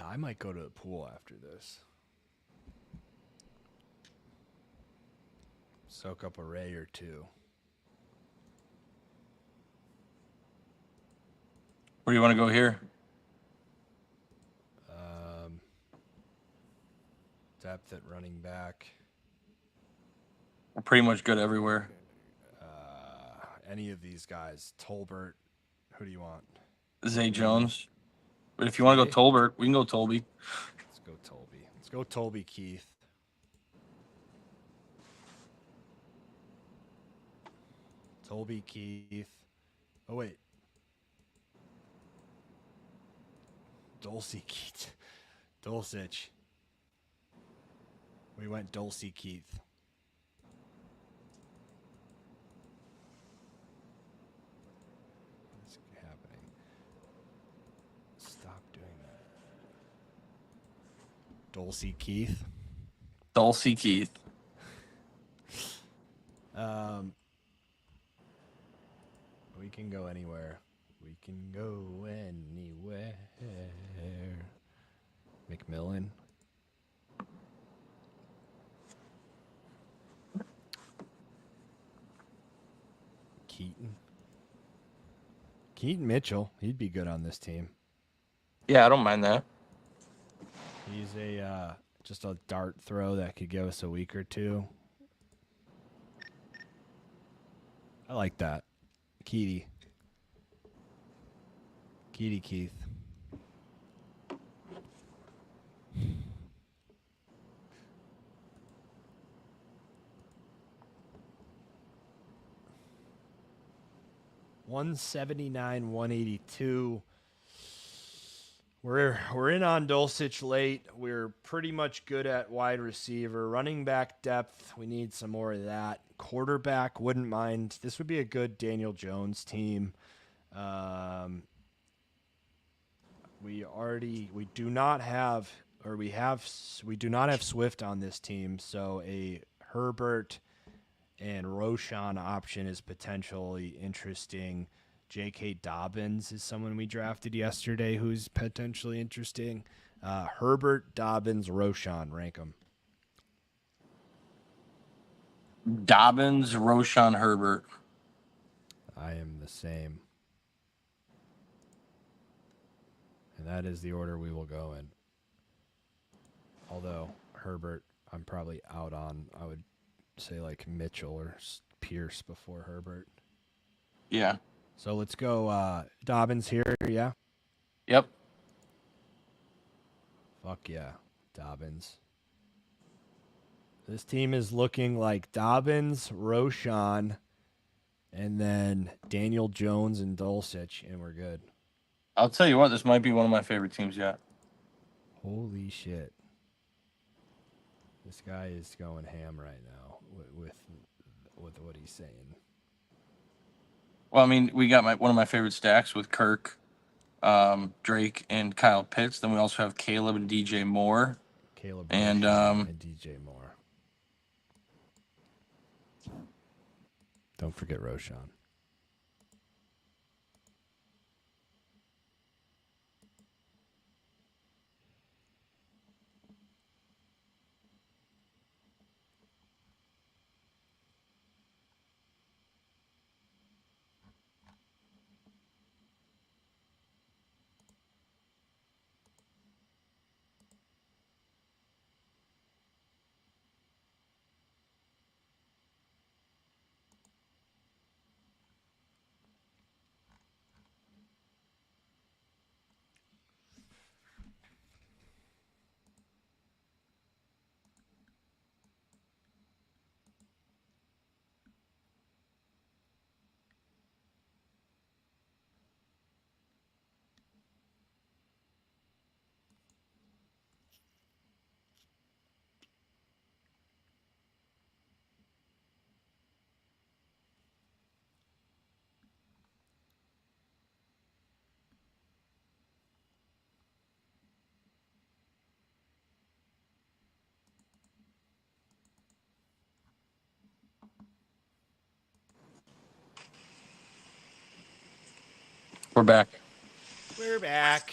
I might go to the pool after this. Soak up a ray or two. Where do you want to go here? Depth at running back. We're pretty much good everywhere. Any of these guys. Tolbert. Who do you want? Zay Jones. But if you want to go Tolbert, we can go Tolby. Let's go Tolby. Let's go Tolby Keith. Tolby Keith. Oh, wait. Dulcie Keith. Dulcich. We went Dulcie Keith. What's happening? Stop doing that. Dulcie Keith. Dulcie Keith. We can go anywhere. We can go anywhere. McMillan. Keaton Mitchell. He'd be good on this team. Yeah, I don't mind that. He's just a dart throw that could give us a week or two. I like that. Keith. Keith. $179, $182. We're in on Dulcich late. We're pretty much good at wide receiver. Running back depth, we need some more of that. Quarterback, wouldn't mind. This would be a good Daniel Jones team. We do not have Swift on this team, so a Herbert and Roshan option is potentially interesting. J.K. Dobbins is someone we drafted yesterday who's potentially interesting. Herbert, Dobbins, Roshan, rank them. Dobbins, Roshan, Herbert. I am the same. And that is the order we will go in. Although Herbert, I'm probably out on. I would say like Mitchell or Pierce before Herbert. Yeah. So let's go Dobbins here, yeah? Yep. Fuck yeah, Dobbins. This team is looking like Dobbins, Roshan, and then Daniel Jones and Dulcich, and we're good. I'll tell you what, this might be one of my favorite teams yet. Holy shit. This guy is going ham right now with what he's saying. Well, I mean, we got one of my favorite stacks with Kirk, Drake, and Kyle Pitts. Then we also have Caleb and DJ Moore. Caleb and DJ Moore. Don't forget Roshan. We're back. We're back.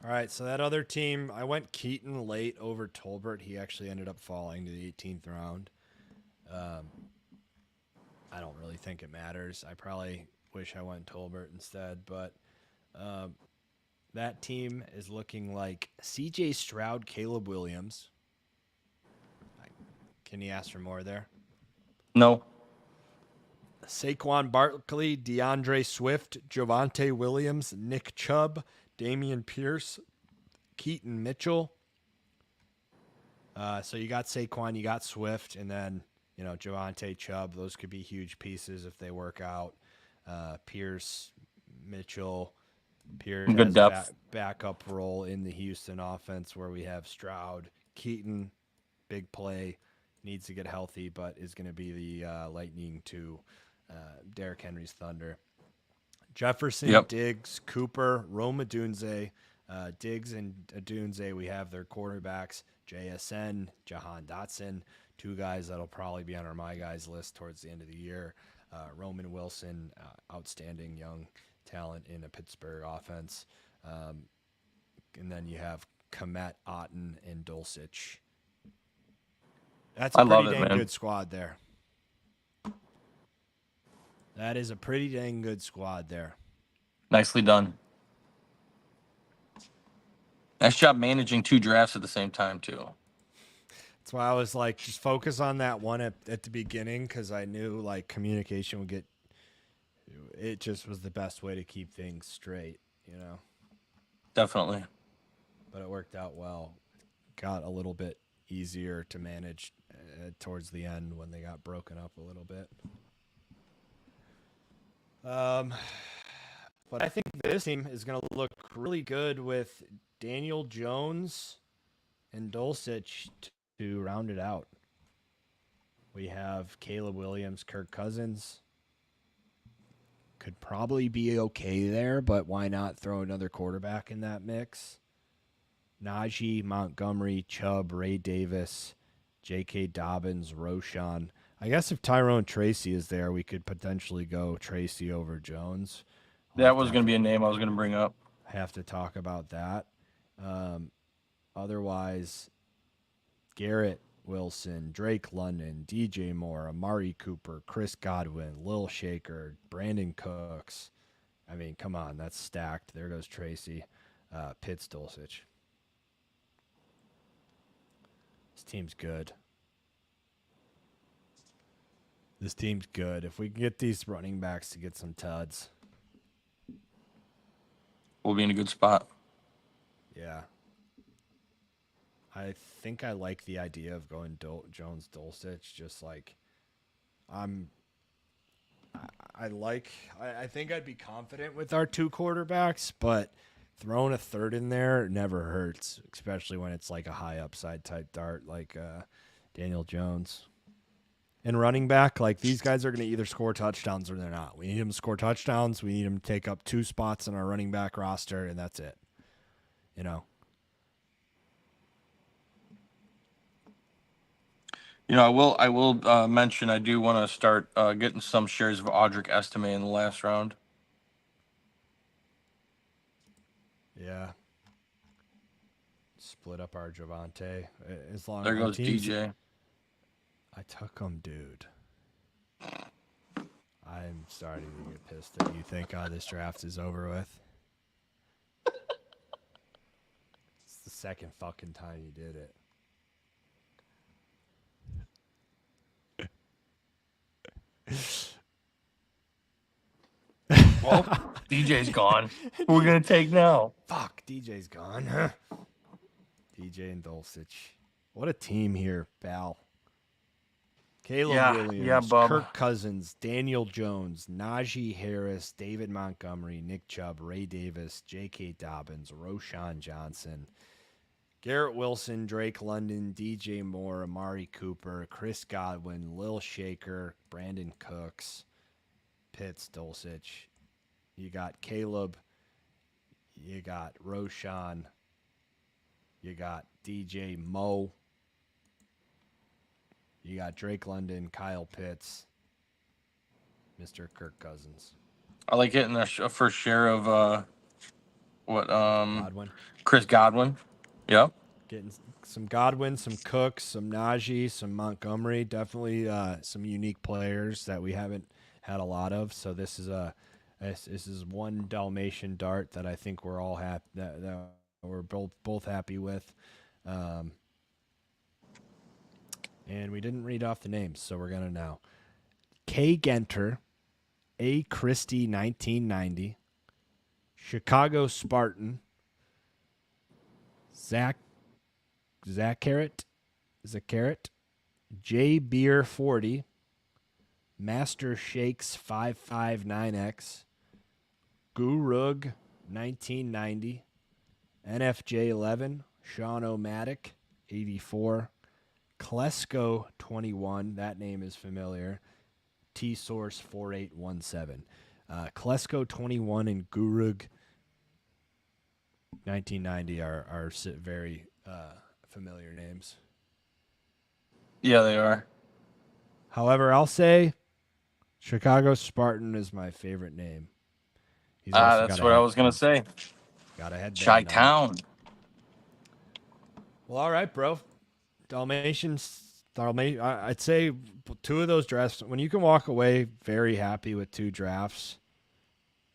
All right, so that other team, I went Keaton late over Tolbert. He actually ended up falling to the 18th round. I don't really think it matters. I probably wish I went Tolbert instead, but that team is looking like C.J. Stroud, Caleb Williams. Can you ask for more there? No. Saquon Barkley, DeAndre Swift, Javonte Williams, Nick Chubb, Damian Pierce, Keaton Mitchell. So you got Saquon, you got Swift, and then, Javonte, Chubb. Those could be huge pieces if they work out. Pierce, Mitchell. Pierce Good has depth. a backup role in the Houston offense where we have Stroud. Keaton, big play, needs to get healthy, but is going to be the lightning to Derrick Henry's thunder. Jefferson, Diggs, Cooper, Rome Odunze. Diggs and Odunze, we have their quarterbacks, JSN, Jahan Dotson, two guys that'll probably be on our My Guys list towards the end of the year. Roman Wilson, outstanding young talent in a Pittsburgh offense. And then you have Komet, Otten, and Dulcich. That's a pretty dang good squad there. That is a pretty dang good squad there. Nicely done. Nice job managing two drafts at the same time, too. That's why I was like, just focus on that one at the beginning, because I knew like communication would get. It just was the best way to keep things straight, Definitely. But it worked out well. Got a little bit easier to manage towards the end when they got broken up a little bit. But I think this team is going to look really good with Daniel Jones and Dulcich to round it out. We have Caleb Williams, Kirk Cousins. Could probably be okay there, but why not throw another quarterback in that mix? Najee, Montgomery, Chubb, Ray Davis, J.K. Dobbins, Roshan. I guess if Tyrone Tracy is there, we could potentially go Tracy over Jones. That was going to be a name I was going to bring up. Have to talk about that. Otherwise, Garrett, Wilson, Drake London, DJ Moore, Amari Cooper, Chris Godwin, Lil Shaker, Brandon Cooks. I mean, come on, that's stacked. There goes Tracy. Pitts Dulcich. This team's good. This team's good. If we can get these running backs to get some tuds, we'll be in a good spot. Yeah. I think I like the idea of going Jones Dulcich. Just like I think I'd be confident with our two quarterbacks, but throwing a third in there never hurts, especially when it's like a high upside type dart like Daniel Jones. And running back, like these guys are going to either score touchdowns or they're not. We need them to score touchdowns. We need them to take up 2 spots in our running back roster, and that's it. You know. I will mention I do want to start getting some shares of Audric Estime in the last round. Yeah. Split up our Javante. As long there goes DJ. I took him, dude. I'm starting to get pissed that you think this draft is over with. It's the second fucking time you did it. Well, DJ's gone. Who are we going to take now? Fuck, DJ's gone. Huh? DJ and Dulcich. What a team here, Val. Caleb Williams, Kirk Cousins, Daniel Jones, Najee Harris, David Montgomery, Nick Chubb, Ray Davis, J.K. Dobbins, Roschon Johnson, Garrett Wilson, Drake London, DJ Moore, Amari Cooper, Chris Godwin, Lil Shaker, Brandon Cooks, Pitts Dulcich. You got Caleb. You got Roschon. You got DJ Moe. You got Drake London, Kyle Pitts, Mr. Kirk Cousins. I like hitting a first share of Godwin. Chris Godwin. Yep. Getting some Godwin, some Cooks, some Najee, some Montgomery. Definitely some unique players that we haven't had a lot of. So this is one Dalmatian dart that I think we're all happy that we're both happy with. And we didn't read off the names, so we're going to now. K. Genter, A. Christie, 1990, Chicago Spartan, Zach Carrot, J. Beer, 40, Master Shakes, 559X, Gurug, 1990, NFJ 11, Sean O'Matic, 84, Klesko 21, that name is familiar. T-Source 4817. Klesko 21 and Gurug 1990 are very familiar names. Yeah, they are. However, I'll say Chicago Spartan is my favorite name. That's what I was going to say. Got a headband. Chi-Town. Well, all right, bro. Dalmatian, I'd say 2 of those drafts, when you can walk away very happy with 2 drafts,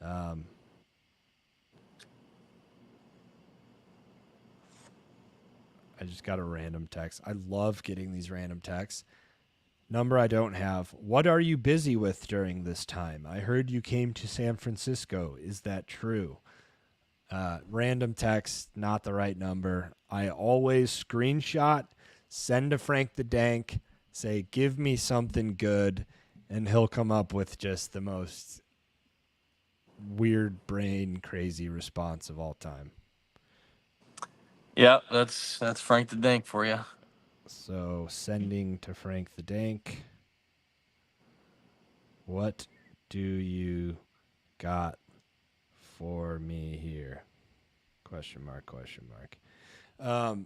I just got a random text. I love getting these random texts. Number I don't have. What are you busy with during this time? I heard you came to San Francisco. Is that true? Random text, not the right number. I always screenshot, send to Frank the Dank, say, give me something good, and he'll come up with just the most weird brain crazy response of all time. Yeah, that's Frank the Dank for you. So sending to Frank the Dank. What do you got for me here? Question mark. All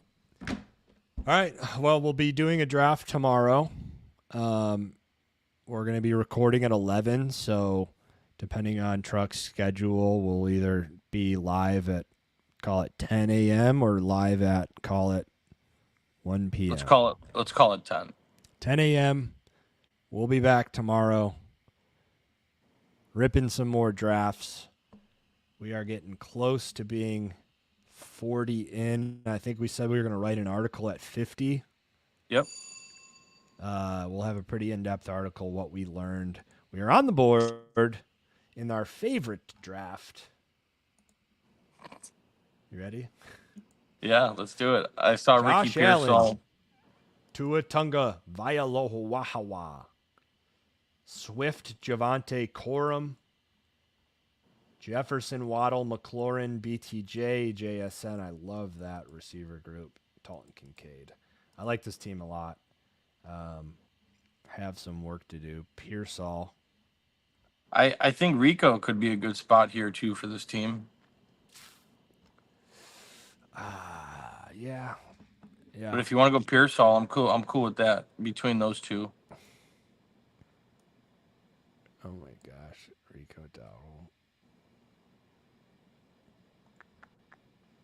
right. Well, we'll be doing a draft tomorrow. We're going to be recording at 11, so depending on Truck's schedule, we'll either be live at, call it 10 a.m. or live at, call it 1 p.m. Let's call it 10. 10 a.m. We'll be back tomorrow. Ripping some more drafts. We are getting close to being 40 in. I think we said we were going to write an article at 50. Yep. We'll have a pretty in-depth article, what we learned. We are on the board in our favorite draft. You ready? Yeah, let's do it. I saw Josh Ricky Pearsall. Tua Tunga Vaialohawahawa. Swift Javante Corum. Jefferson, Waddle, McLaurin, BTJ, JSN. I love that receiver group. Dalton Kincaid. I like this team a lot. Have some work to do. Pearsall. I think Rico could be a good spot here too for this team. Yeah. But if you want to go Pearsall, I'm cool. I'm cool with that between those two. Oh my gosh, Rico Dowell.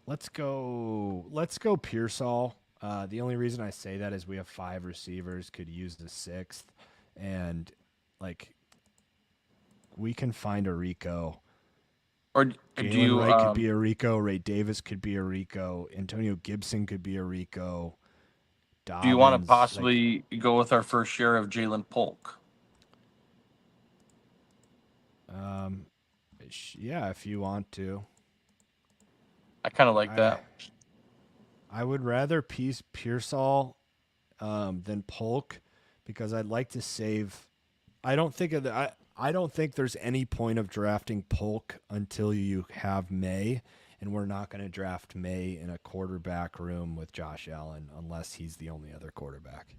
Let's go Pearsall. The only reason I say that is we have 5 receivers, could use the 6th, and like we can find a Rico. Or do you? Wright could be a Rico. Ray Davis could be a Rico. Antonio Gibson could be a Rico. Dobbins, do you want to possibly go with our first share of Jalen Polk? Yeah, if you want to. I kind of like that. I would rather Pearsall than Polk because I'd like to save. I don't think there's any point of drafting Polk until you have May, and we're not going to draft May in a quarterback room with Josh Allen unless he's the only other quarterback.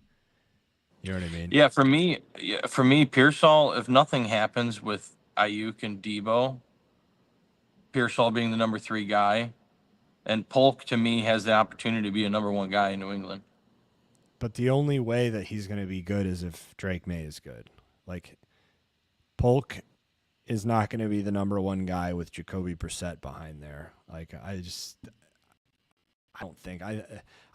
You know what I mean? Yeah, for me, Pearsall. If nothing happens with Ayuk and Debo, Pearsall being the number 3 guy, and Polk to me has the opportunity to be a number 1 guy in New England. But the only way that he's going to be good is if Drake May is good. Like Polk is not going to be the number 1 guy with Jacoby Brissett behind there. Like I don't think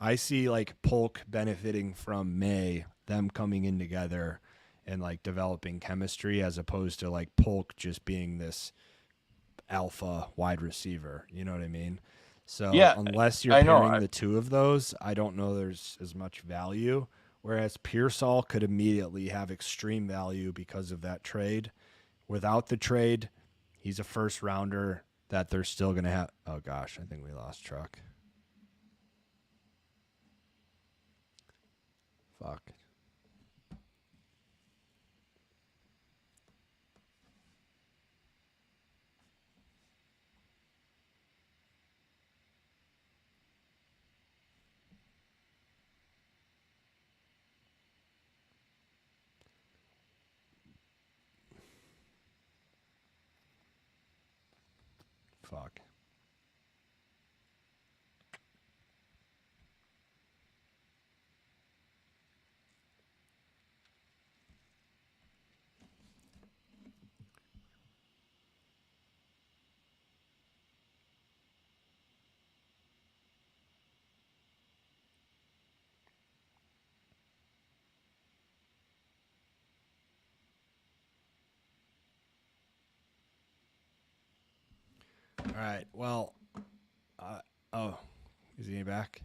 I see like Polk benefiting from May, them coming in together and like developing chemistry as opposed to like Polk just being this alpha wide receiver. You know what I mean? So yeah, unless you're pairing the two of those, I don't know there's as much value. Whereas Pearsall could immediately have extreme value because of that trade. Without the trade, he's a first rounder that they're still going to have. Oh gosh, I think we lost Truck. Fuck. Fuck. All right. Well, is he back?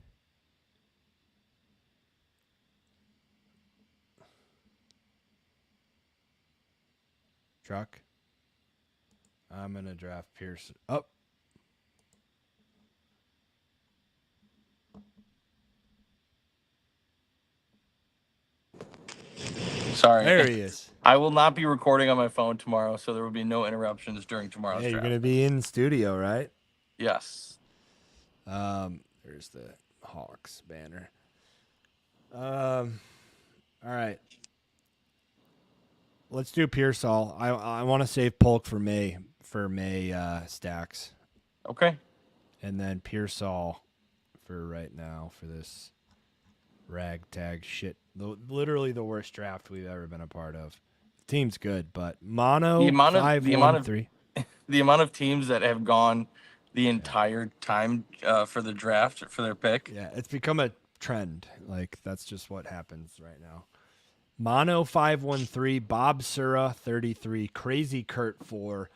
Truck. I'm going to draft Pearson. Oh. Sorry. There he is. I will not be recording on my phone tomorrow, so there will be no interruptions during tomorrow's draft. You're going to be in studio, right? Yes. There's the Hawks banner. All right. Let's do Pearsall. I want to save Polk for May stacks. Okay. And then Pearsall for right now for this ragtag shit. Literally the worst draft we've ever been a part of. The team's good, but mono the amount of teams that have gone the entire time for the draft for their pick. Yeah, it's become a trend. Like that's just what happens right now. Mono 513, Bob Sura 33, Crazy Kurt 4,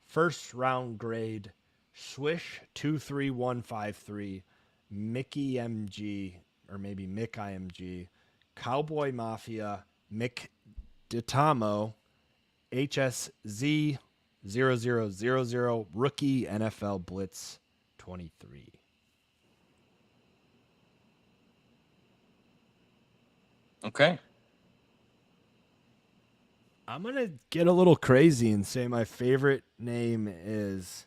first round grade, Swish 23153, Mickey MG or maybe Mick IMG, Cowboy Mafia, Mick Ditamo, HSZ 0000, Rookie NFL Blitz 23. Okay. I'm going to get a little crazy and say my favorite name is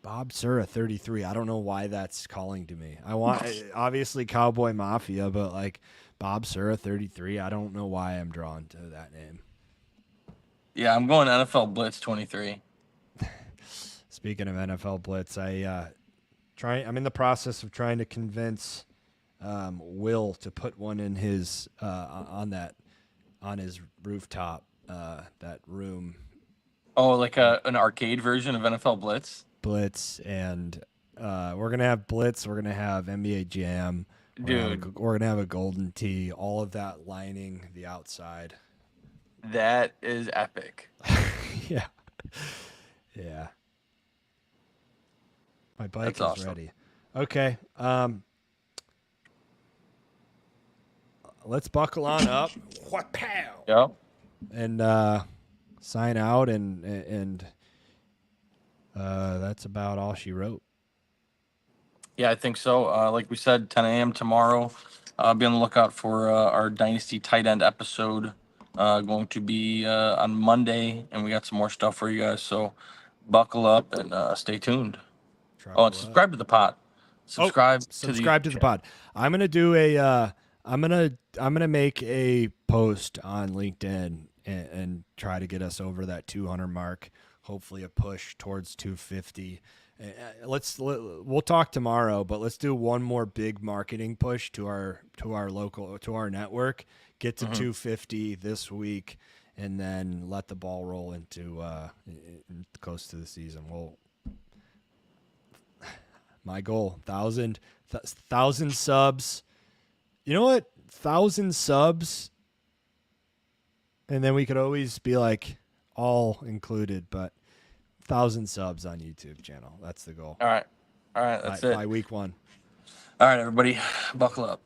Bob Sura 33. I don't know why that's calling to me. I want obviously Cowboy Mafia, but like Bob Sura 33, I don't know why I'm drawn to that name. Yeah, I'm going NFL Blitz 23. Speaking of NFL Blitz, I'm in the process of trying to convince Will to put one in his on his rooftop, that room. Oh, like an arcade version of NFL Blitz, and we're gonna have Blitz. We're gonna have NBA Jam. Dude, we're gonna have a Golden Tee. All of that lining the outside. that is epic. Yeah, yeah. My bike That's is awesome. ready. Okay. Let's buckle on up. Pow! Yeah. And sign out, and that's about all she wrote. Yeah, I think so. Like we said, 10 a.m. tomorrow. Be on the lookout for our Dynasty tight end episode. Going to be on Monday, and we got some more stuff for you guys. So buckle up and stay tuned. And subscribe to the pod. Subscribe to the pod. I'm gonna do a. I'm gonna make a post on LinkedIn and try to get us over that 200 mark. Hopefully, a push towards 250. We'll talk tomorrow, but let's do one more big marketing push to our network. Get to 250 this week, and then let the ball roll into close to the season. My goal, 1,000 subs. You know what? 1,000 subs, and then we could always be like all included, but 1,000 subs on YouTube channel. That's the goal. All right. That's it. By week 1. All right, everybody, buckle up.